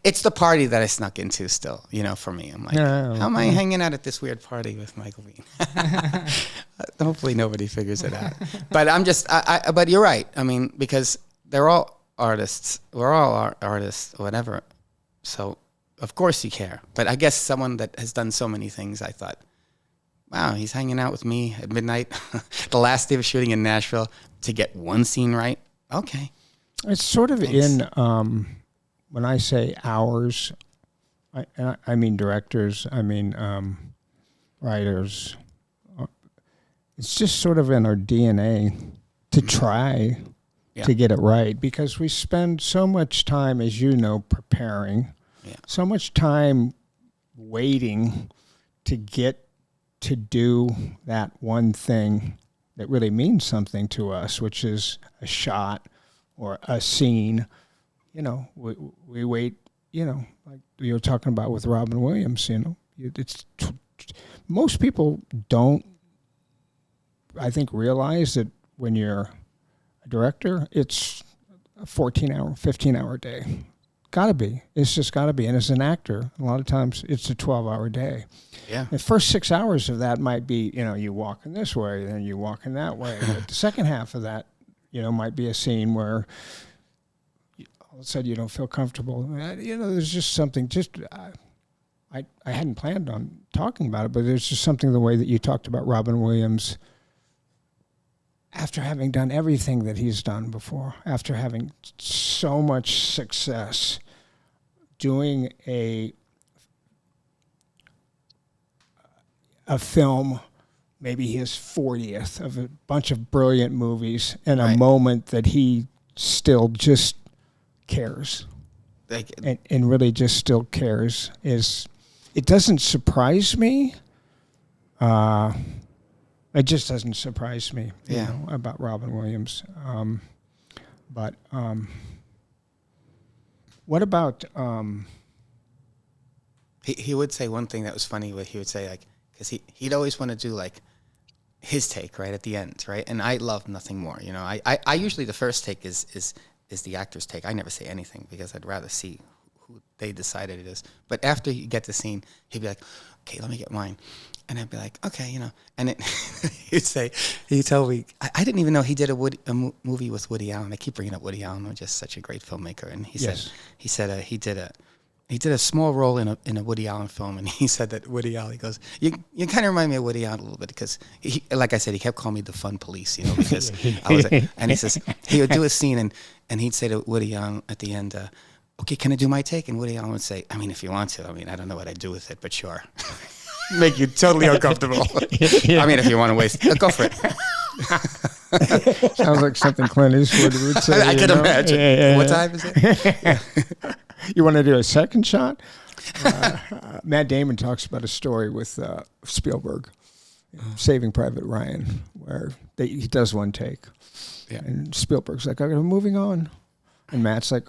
It's the party that I snuck into still, for me. I'm like, how am I hanging out at this weird party with Michael Biehn? Hopefully nobody figures it out. But I'm just, but you're right. I mean, because they're all artists. We're all artists, whatever. So, of course you care. But I guess someone that has done so many things, I thought, wow, he's hanging out with me at midnight, the last day of shooting in Nashville, to get one scene right. Okay. It's sort of in... when I say ours, I mean directors, I mean writers. It's just sort of in our DNA to try to get it right because we spend so much time, as you know, preparing, so much time waiting to get to do that one thing that really means something to us, which is a shot or a scene. We wait, like you were talking about with Robin Williams, Most people don't, I think, realize that when you're a director, it's a 14-hour, 15-hour day. Gotta be. It's just gotta be. And as an actor, a lot of times it's a 12-hour day. Yeah. The first 6 hours of that might be, you walking this way, then you walking that way. But the second half of that, might be a scene where all of a sudden you don't feel comfortable. There's just something. I hadn't planned on talking about it, but there's just something the way that you talked about Robin Williams. After having done everything that he's done before, after having so much success, doing a film, maybe his 40th of a bunch of brilliant movies, in a moment that he still just cares, and really just still cares, it doesn't surprise me. It just doesn't surprise me, about Robin Williams. But what about? He would say one thing that was funny. He would say, like, because he'd always want to do like his take right at the end, right? And I love nothing more. I usually the first take is the actor's take. I never say anything because I'd rather see who they decided it is. But after you get the scene, he'd be like, okay, let me get mine. And I'd be like, okay, and he'd tell me, I didn't even know he did a movie with Woody Allen. I keep bringing up Woody Allen, who's just such a great filmmaker. And he said he did a small role in a Woody Allen film. And he said that Woody Allen, he goes, you kind of remind me of Woody Allen a little bit because like I said, he kept calling me the fun police, because I was, and he says, he would do a scene and he'd say to Woody Allen at the end, okay, can I do my take? And Woody Allen would say, I mean, if you want to, I don't know what I'd do with it, but sure. Make you totally uncomfortable. I mean, if you want to waste, go for it. Sounds like something Clint Eastwood would say. I can imagine. Yeah. What time is it? You want to do a second shot? Matt Damon talks about a story with Spielberg, Saving Private Ryan, where he does one take. Yeah. And Spielberg's like, okay, moving on. And Matt's like,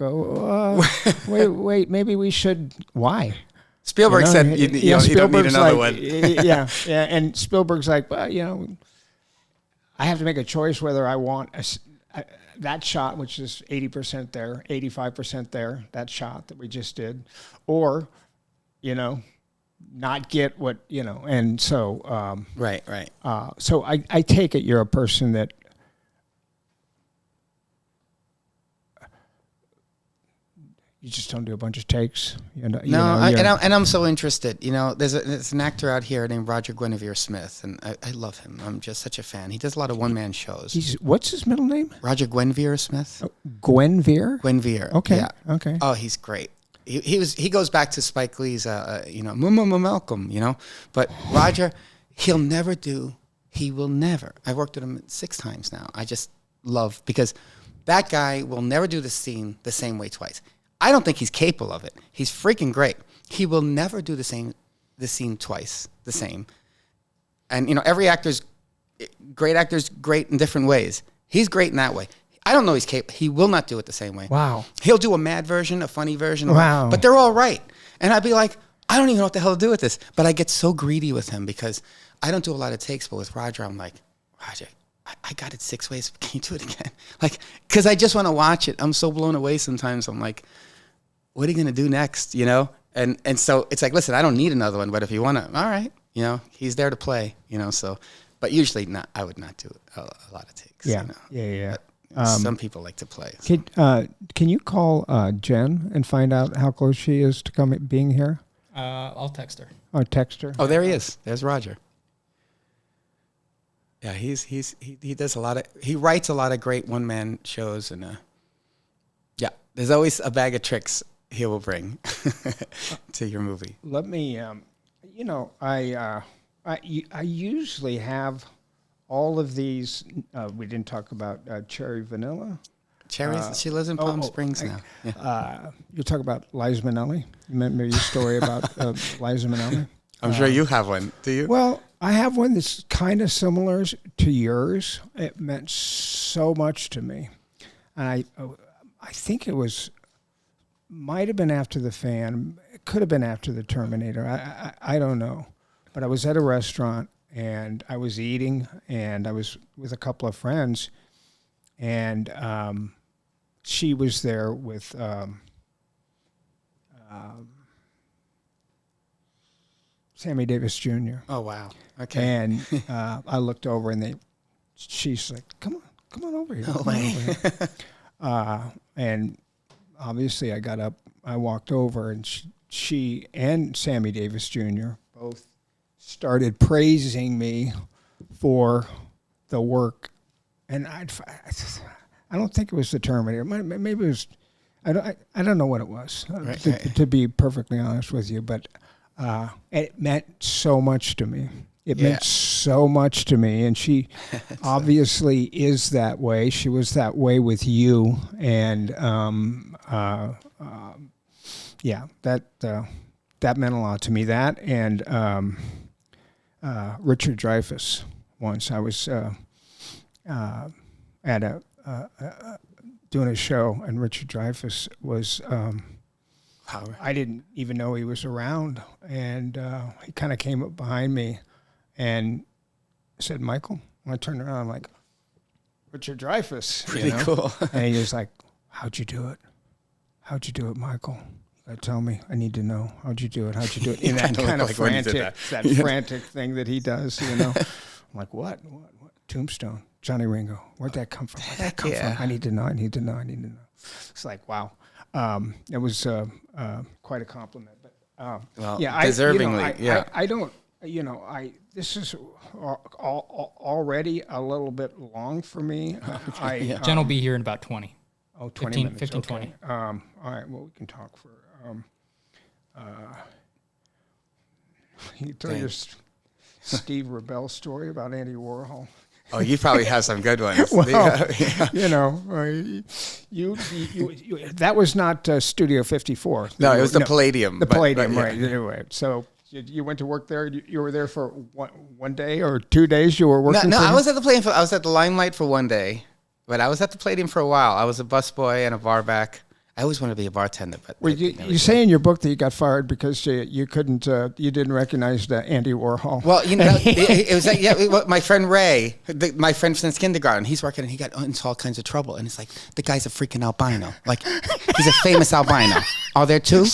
wait, maybe we should. Why? Spielberg said, you don't need another one. yeah. And Spielberg's like, well, I have to make a choice whether I want that shot, which is 80% there, 85% there, that shot that we just did, or, not get what, and so. Right. So I take it you're a person that, you just don't do a bunch of takes. And I'm so interested. There's an actor out here named Roger Guenveur-Smith, and I love him. I'm just such a fan. He does a lot of one-man shows. What's his middle name? Roger Guenveur-Smith. Oh, Guenveur? Guenveur. Okay. Yeah. Okay. Oh, he's great. He goes back to Spike Lee's, Malcolm, But Roger, he will never. I've worked with him 6 times now. I just love, because that guy will never do the scene the same way twice. I don't think he's capable of it. He's freaking great. He will never do the scene twice, the same. And, every actor's great in different ways. He's great in that way. I don't know he's capable. He will not do it the same way. Wow. He'll do a mad version, a funny version. Wow. But they're all right. And I'd be like, I don't even know what the hell to do with this. But I get so greedy with him because I don't do a lot of takes. But with Roger, I'm like, Roger, I got it 6 ways. Can you do it again? Like, because I just want to watch it. I'm so blown away sometimes. I'm like, what are you going to do next, And so it's like, listen, I don't need another one, but if you want to, all right, he's there to play, so. But usually I would not do a lot of takes. Yeah, yeah. Some people like to play. So. Can you call Jen and find out how close she is to being here? I'll text her. Oh, text her. Oh, there he is. There's Roger. Yeah, he does a lot of, he writes a lot of great one-man shows, and yeah, there's always a bag of tricks he will bring to your movie. Let me, I usually have all of these. We didn't talk about Cherry Vanilla. Cherries. She lives in Palm Springs now. Yeah. You talk about Liza Minnelli. You remember your story about Liza Minnelli? I'm sure you have one. Do you? Well, I have one that's kind of similar to yours. It meant so much to me, and I think it was might have been after The Fan. It could have been after The Terminator. I don't know. But I was at a restaurant, and I was eating, and I was with a couple of friends, and she was there with Sammy Davis Jr. Oh, wow. Okay. And I looked over, and she's like, come on over here. No way. And obviously I got up, I walked over, and she and Sammy Davis Jr. both started praising me for the work. And I don't think it was The Terminator. Maybe it was, I don't know what it was, to be perfectly honest with you, but it meant so much to me. It meant so much to me, and she obviously is that way. She was that way with you, and that meant a lot to me. That and Richard Dreyfuss. Once I was at doing a show, and Richard Dreyfuss was. I didn't even know he was around, and he kind of came up behind me and said, "Michael," when I turned around, I'm like, "Richard Dreyfuss." Pretty cool. And he was like, "How'd you do it? How'd you do it, Michael? You gotta tell me. I need to know. How'd you do it? How'd you do it?" In that kind of frantic, frantic thing that he does, I'm like, what? Tombstone, Johnny Ringo. Where'd that come from? Where'd that come from? I need to know. It's like, wow. It was quite a compliment. But deservingly, I don't. This is already a little bit long for me. Jen will be here in about 20. Oh, 20 minutes. 15, okay. 20. All right, well, we can talk for... you tell your Steve Rebell story about Andy Warhol. Oh, you probably have some good ones. Well, that was not Studio 54. No, it was the Palladium. The Palladium, right. Anyway, so you went to work there. You were there for one day or 2 days. You were working. No, I was at the Palladium. I was at the Limelight for one day, but I was at the Palladium for a while. I was a busboy and a barback. I always wanted to be a bartender, but well, you say in your book that you got fired because you couldn't, you didn't recognize Andy Warhol. Well, it was like, my friend Ray, my friend since kindergarten, he's working and he got into all kinds of trouble, and it's like the guy's a freaking albino, like he's a famous albino. Are there two?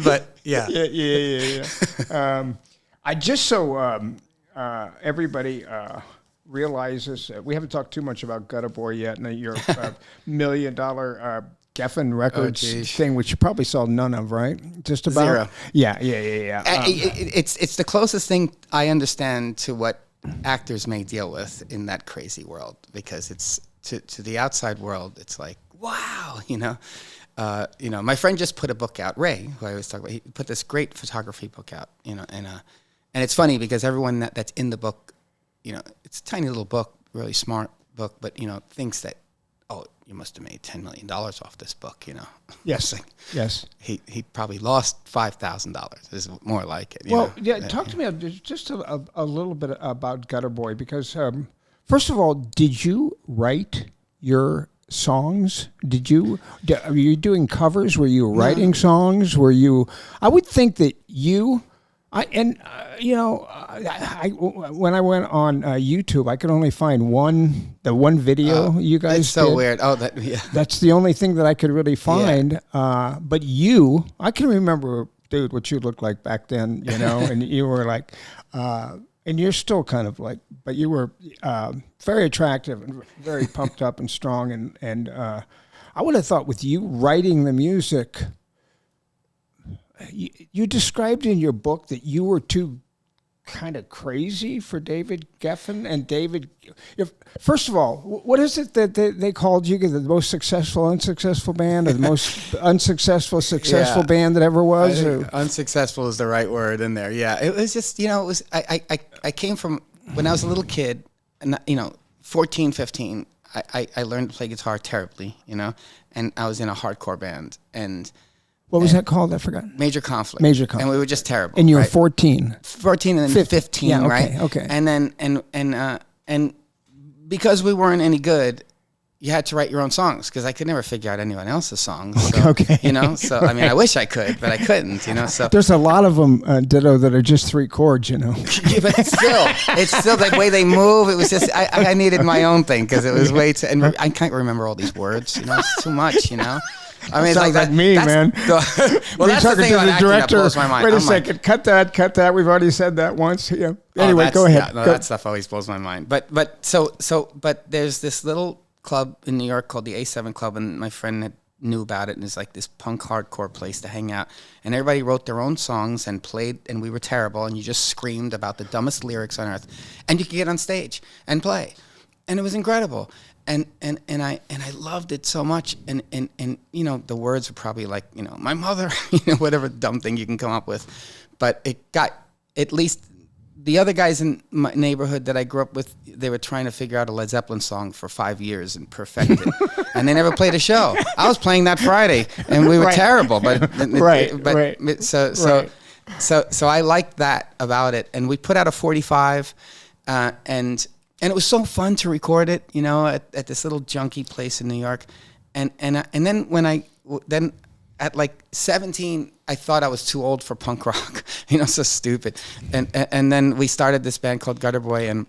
But yeah. I just so everybody. Realizes we haven't talked too much about Gutter Boy yet, and your $1 million Geffen Records thing, which you probably saw none of, right? Just about 0. Yeah. It's the closest thing I understand to what actors may deal with in that crazy world, because it's to the outside world, it's like, wow, my friend just put a book out, Ray, who I always talk about. He put this great photography book out, and it's funny because everyone that's in the book. It's a tiny little book, really smart book, but, thinks that, oh, you must have made $10 million off this book, Yes, yes. He probably lost $5,000 is more like it. Talk to me just a little bit about Gutter Boy, because, first of all, did you write your songs? Are you doing covers? Were you writing songs? I would think that when I went on YouTube, I could only find the one video you guys it's so did. weird. That's the only thing that I could really find. Yeah. But I can remember, dude, what you looked like back then, and you were like, and you're still kind of like, but you were very attractive and very pumped up and strong. And I would have thought with you writing the music, you described in your book that you were too kind of crazy for David Geffen and David. First of all, what is it that they called you? The most successful unsuccessful band, or the most unsuccessful successful band that ever was? Unsuccessful is the right word in there. Yeah, it was just I came from when I was a little kid, and 14, 15. I learned to play guitar terribly, and I was in a hardcore band and. What was that called? I forgot. Major Conflict. And we were just terrible. And you were 14. 14 and then 15, yeah, okay, right? Okay. And then and because we weren't any good, you had to write your own songs because I could never figure out anyone else's songs. So, Okay. You know, so I mean, I wish I could, but I couldn't. You know, so There's a lot of them, Ditto, that are just 3 chords. You know. yeah, but it's still the way they move. It was just I needed my own thing because it was way too. And I can't remember all these words. You know, it's too much. You know. I mean, Sounds like me, man. Well, We're that's the talking thing to about the acting that director. blows my mind. Wait a I'm like, second. Cut that. We've already said that once. Yeah. oh, Anyway, go ahead. Yeah, no, Go. that stuff always blows my mind. But there's this little club in New York called the A7 Club, and my friend knew about it, and it's like this punk hardcore place to hang out. And everybody wrote their own songs and played, and we were terrible, and you just screamed about the dumbest lyrics on earth, and you could get on stage and play, and it was incredible. And I loved it so much, and you know, the words were probably like, you know, my mother, you know, whatever dumb thing you can come up with, but it got, at least the other guys in my neighborhood that I grew up with, they were trying to figure out a Led Zeppelin song for 5 years and perfect it, and they never played a show. I was playing that Friday, and we were terrible, but So I liked that about it, and we put out a 45, and it was so fun to record it, you know, at this little junky place in New York, and then then at like 17, I thought I was too old for punk rock, you know, so stupid, and then we started this band called Gutter Boy, and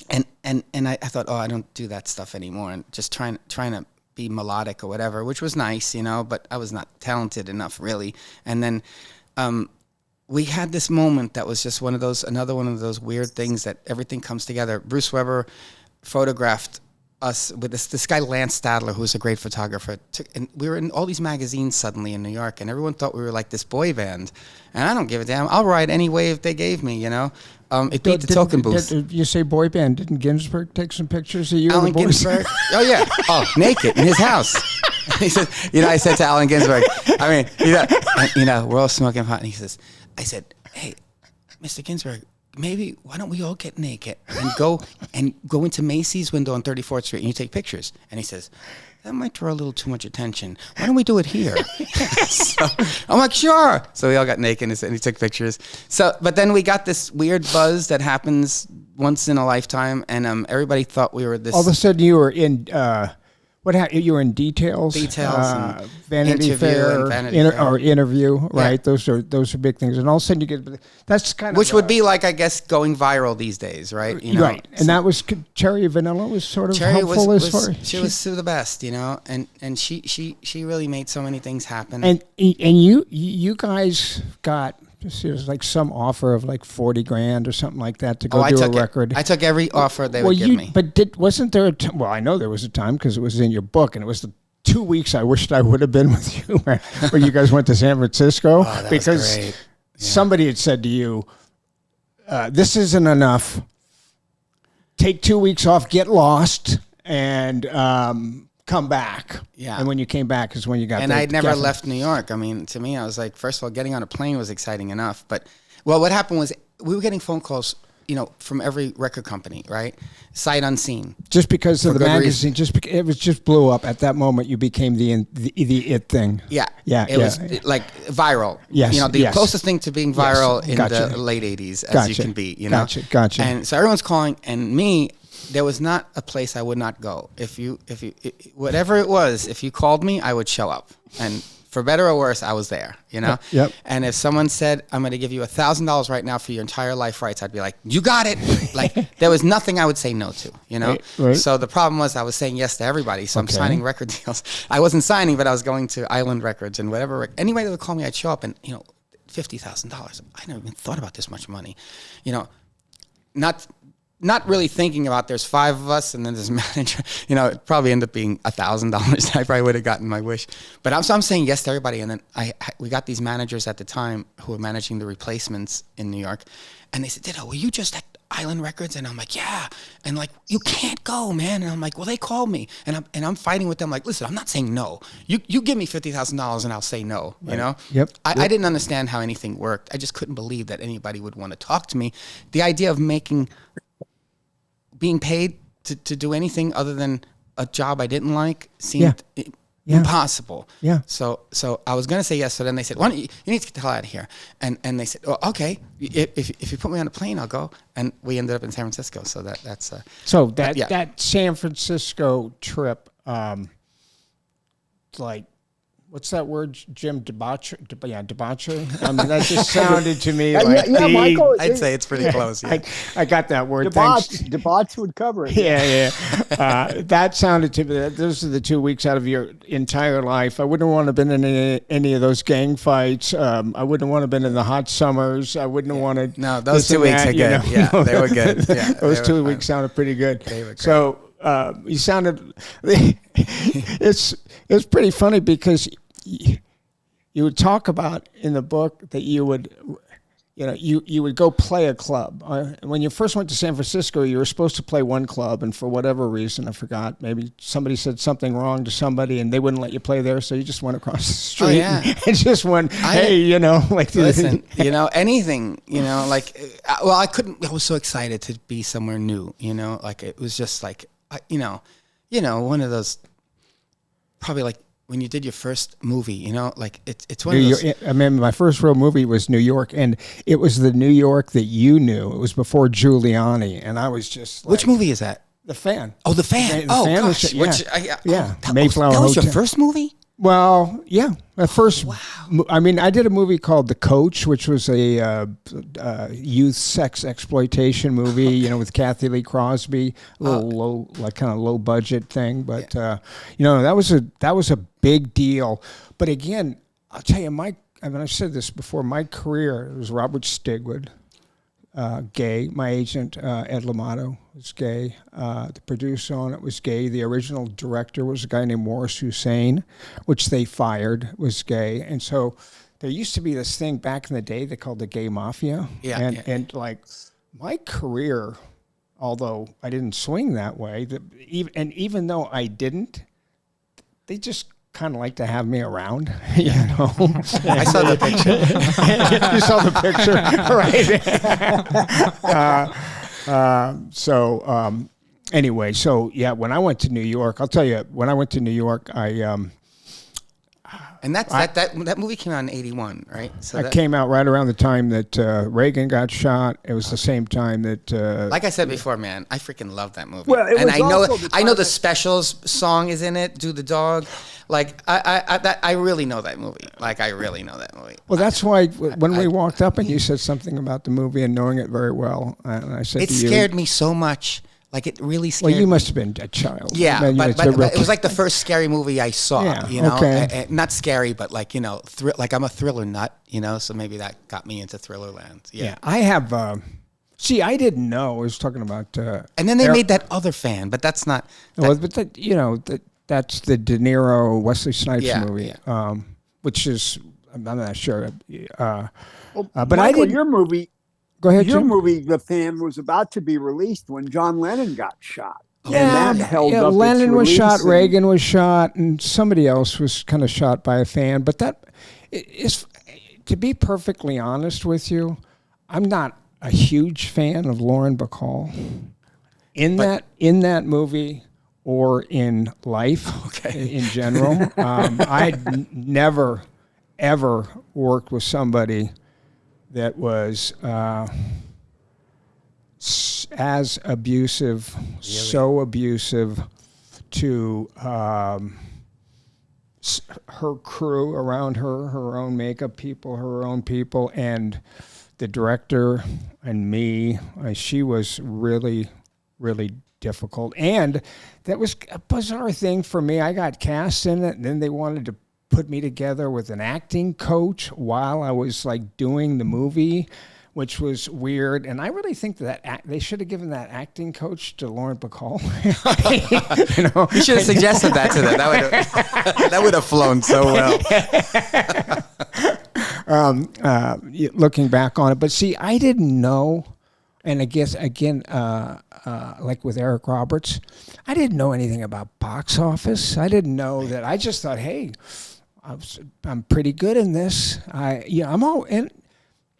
I thought, oh, I don't do that stuff anymore, and just trying to be melodic or whatever, which was nice, you know, but I was not talented enough really, and then. We had this moment that was just another one of those weird things that everything comes together. Bruce Weber photographed us with this guy, Lance Stadler, who's a great photographer. And we were in all these magazines suddenly in New York, and everyone thought we were like this boy band. And I don't give a damn. I'll ride any wave they gave me, you know. It beat the token booth. You say boy band. Didn't Ginsberg take some pictures of you Allen and the boys? Ginsberg? Oh, yeah. Oh, naked in his house. He said, you know, I said to Allen Ginsberg, I mean, you know, we're all smoking pot, and he says, I said, hey, Mr. Ginsberg, maybe why don't we all get naked and go into Macy's window on 34th Street and you take pictures? And he says, that might draw a little too much attention. Why don't we do it here? So I'm like, sure. So we all got naked and he took pictures. So, but then we got this weird buzz that happens once in a lifetime, and everybody thought we were this. All of a sudden, you were in. What happened? You were in Details, Vanity Fair, or Interview, right? Yeah. Those are big things, and all of a sudden you get that's kind of which would be like, I guess, going viral these days, right? You know? Right, and that was Cherry Vanilla was sort of Cherry helpful as far. She was the best, you know, and she really made so many things happen. And you guys got. It was like some offer of like $40,000 or something like that to go do a record. I took every offer they would give me. But wasn't there a time? Well, I know there was a time because it was in your book, and it was the 2 weeks I wished I would have been with you where you guys went to San Francisco because was great. Yeah. Somebody had said to you, "This isn't enough. Take 2 weeks off, get lost, and." Come back. Yeah. And when you came back is when you got and I'd never left New York. I mean, to me, I was like, first of all, getting on a plane was exciting enough. But, well, what happened was we were getting phone calls, you know, from every record company, right? Sight unseen. Just because of the magazine, it just blew up. At that moment, you became the it thing. Yeah. Yeah. It was like viral. Yes. You know, the closest thing to being viral in Gotcha. the late 80s as you can be, you know? Gotcha. And so everyone's calling, and me, there was not a place I would not go. Whatever it was, if you called me, I would show up. And for better or worse, I was there, you know? Yep. And if someone said, I'm going to give you $1,000 right now for your entire life rights, I'd be like, you got it. Like, there was nothing I would say no to, you know? Right. So the problem was I was saying yes to everybody. So I'm signing record deals. I wasn't signing, but I was going to Island Records and whatever. Anybody that would call me, I'd show up and, you know, $50,000. I never even thought about this much money, you know? Not really thinking about there's 5 of us and then there's a manager, you know, it probably ended up being $1,000. I probably would have gotten my wish. But I'm saying yes to everybody. And then we got these managers at the time who were managing the replacements in New York. And they said, Ditto, were you just at Island Records? And I'm like, yeah. And like, you can't go, man. And I'm like, well, they called me. And I'm fighting with them like, listen, I'm not saying no. You give me $50,000 and I'll say no, you know? Yep. I didn't understand how anything worked. I just couldn't believe that anybody would want to talk to me. The idea of being paid to do anything other than a job I didn't like seemed Yeah. Impossible. Yeah. So I was gonna say yes. So then they said, "Why don't you need to get the hell out of here?" And they said, "Oh, okay. If you put me on a plane, I'll go." And we ended up in San Francisco. So that's so that San Francisco trip, like. What's that word, Jim? Debauchery? Debauchery? I mean, that just sounded to me like Michael, I'd say it's pretty close. Yeah. I got that word. Debauch would cover it. Yeah. That sounded to me. Those are the 2 weeks out of your entire life. I wouldn't want to have been in any of those gang fights. I wouldn't want to have been in the hot summers. I wouldn't want to. No, those 2 weeks are good. Yeah, they were good. Yeah, those 2 weeks sounded pretty good. They were great. So you sounded. It's pretty funny because. You would talk about in the book that you would, you would go play a club. When you first went to San Francisco, you were supposed to play one club, and for whatever reason, I forgot. Maybe somebody said something wrong to somebody, and they wouldn't let you play there, so you just went across the street. Oh, yeah. And just went, like listen, anything, well, I couldn't. I was so excited to be somewhere new. Like it was just like, one of those, probably like. When you did your first movie, like it's one of those. I remember my first real movie was New York, and it was the New York that you knew. It was before Giuliani, and I was just like, which movie is that? The Fan. Oh, The Fan. The Fan gosh. That Mayflower that was your Hotel. first movie? Well, yeah. My first, I mean, I did a movie called The Coach, which was a youth sex exploitation movie, with Kathy Lee Crosby, a little low, like kind of low budget thing. But, that was a big deal. But again, I'll tell you, I've said this before, my career, it was Robert Stigwood, gay. My agent, Ed L'Amato, was gay. The producer on it was gay. The original director was a guy named Morris Hussein, which they fired, was gay. And so there used to be this thing back in the day they called the gay mafia. And like my career, although I didn't swing that way, even though I didn't, they just kind of like to have me around, I saw the picture. You saw the picture, right? Anyway, so yeah, when I went to New York, I'll tell you, when I went to New York, and that movie came out in 81, right? So that came out right around the time that Reagan got shot. It was the same time that. Like I said before, man, I freaking love that movie. Well, and I know the Specials song is in it. Do the Dog. Like I really know that movie. Like I really know that movie. Well, that's why when we walked up and you said something about the movie and knowing it very well, and I said it scared me so much. Like it really scared me. Well, you must have been a child. Yeah, but it was like the first scary movie I saw. Yeah, okay. And not scary, but like like I'm a thriller nut. So maybe that got me into thriller land. Yeah, I have. See, I didn't know. I was talking about. And then they made that other Fan, but that's not. Well, but that's the De Niro Wesley Snipes movie, which is I'm not sure. But Michael, I did your movie. Go ahead. Your Jim. movie, The Fan, was about to be released when John Lennon got shot. Yeah, and that held up Lennon its was shot, release Reagan was shot, and somebody else was kind of shot by a fan. But that is, to be perfectly honest with you, I'm not a huge fan of Lauren Bacall in that movie or in life in general. I'd never ever worked with somebody that was as abusive, so abusive to her crew around her, her own makeup people, her own people, and the director and me. She was really, really difficult. And that was a bizarre thing for me. I got cast in it, and then they wanted to put me together with an acting coach while I was like doing the movie, which was weird. And I really think that they should have given that acting coach to Lauren Bacall. You should have suggested that to them. That would have flown so well. Looking back on it, but see, I didn't know. And I guess again, like with Eric Roberts, I didn't know anything about box office. I didn't know that. I just thought, hey, I'm pretty good in this. I'm all in.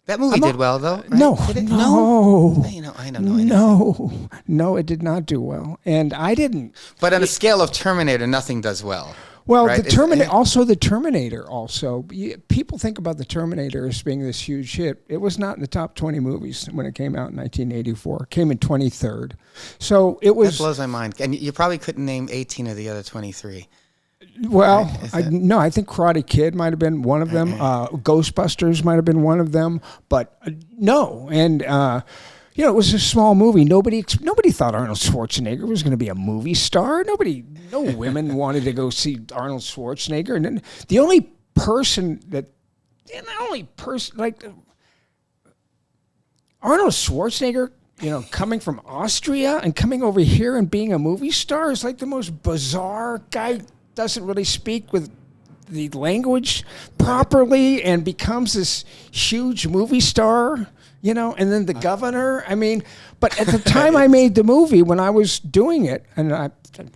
That movie did well, though. Right? No, did it? No. I don't know. No, it did not do well, and I didn't. But on a scale of Terminator, nothing does well. Well, right? Also the Terminator. Also, people think about the Terminator as being this huge hit. It was not in the top 20 movies when it came out in 1984. It came in 23rd. So it was. That blows my mind. And you probably couldn't name 18 of the other 23. Well, I think Karate Kid might have been one of them. Ghostbusters might have been one of them. But no, and. It was a small movie. Nobody thought Arnold Schwarzenegger was going to be a movie star. No women wanted to go see Arnold Schwarzenegger. And then the only person like Arnold Schwarzenegger, coming from Austria and coming over here and being a movie star is like the most bizarre guy. Doesn't really speak with the language properly and becomes this huge movie star. And then the governor, but at the time I made the movie, when I was doing it, and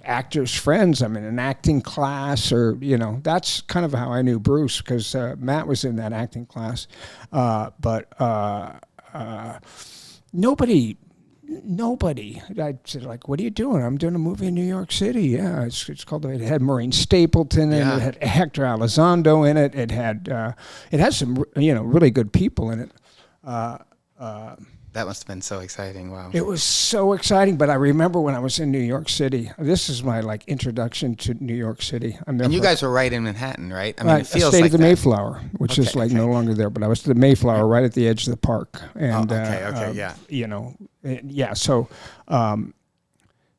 actors' friends, I'm in an acting class, or, that's kind of how I knew Bruce, because Matt was in that acting class. But nobody, I said, like, what are you doing? I'm doing a movie in New York City. Yeah, it's called, it had Maureen Stapleton in it, it had Hector Elizondo in it, it had some, really good people in it. That must have been so exciting. Wow. It was so exciting, but I remember when I was in New York City. This is my introduction to New York City. And you guys were right in Manhattan, right? It feels like the Mayflower, which is no longer there, but I was at the Mayflower right at the edge of the park. And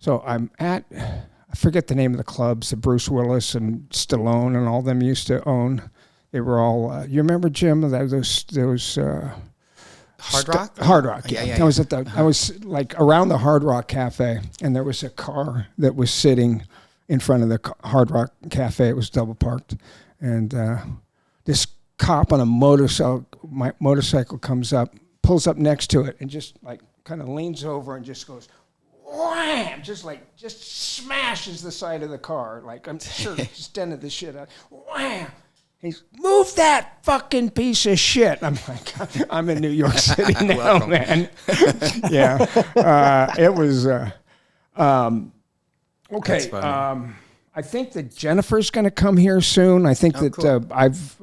so I'm at, I forget the name of the clubs that Bruce Willis and Stallone and all them used to own. They were all, you remember, Jim, those Hard Rock? Hard Rock, yeah. I was I was around the Hard Rock Cafe, and there was a car that was sitting in front of the Hard Rock Cafe. It was double parked, and this cop on a motorcycle comes up, pulls up next to it, and just kind of leans over and just goes, wham! Just smashes the side of the car. I'm sure just dented the shit out. Wham! He's, move that fucking piece of shit. I'm like, I'm in New York City now, man. Yeah. It was, okay. I think that Jennifer's going to come here soon. I think cool. I've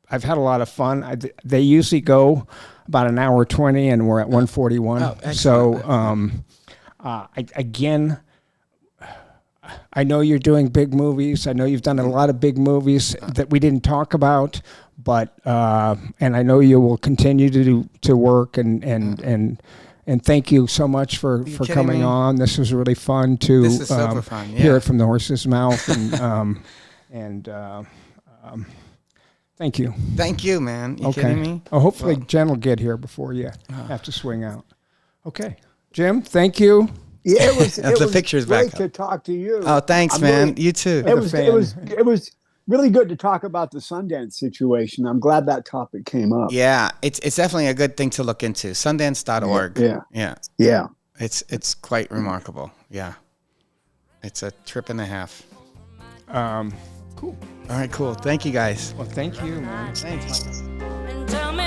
had a lot of fun. They usually go about an hour 20 and we're at 141. Oh, so, again, I know you're doing big movies. I know you've done a lot of big movies that we didn't talk about, but and I know you will continue to work and thank you so much for coming on. This was really fun to this is super fun. Yeah. Hear it from the horse's mouth and thank you. Thank you, man. You kidding me? Oh, hopefully Jen will get here before you have to swing out. Okay, Jim, thank you. Yeah, it was the pictures great back to talk to you. Oh, thanks, man. Really, you too. It was really good to talk about the Sundance situation. I'm glad that topic came up. Yeah, it's definitely a good thing to look into. Sundance.org. Yeah. It's quite remarkable. Yeah. It's a trip and a half. Cool. All right, cool. Thank you, guys. Well, thank you, man. Thanks, Michael. And tell me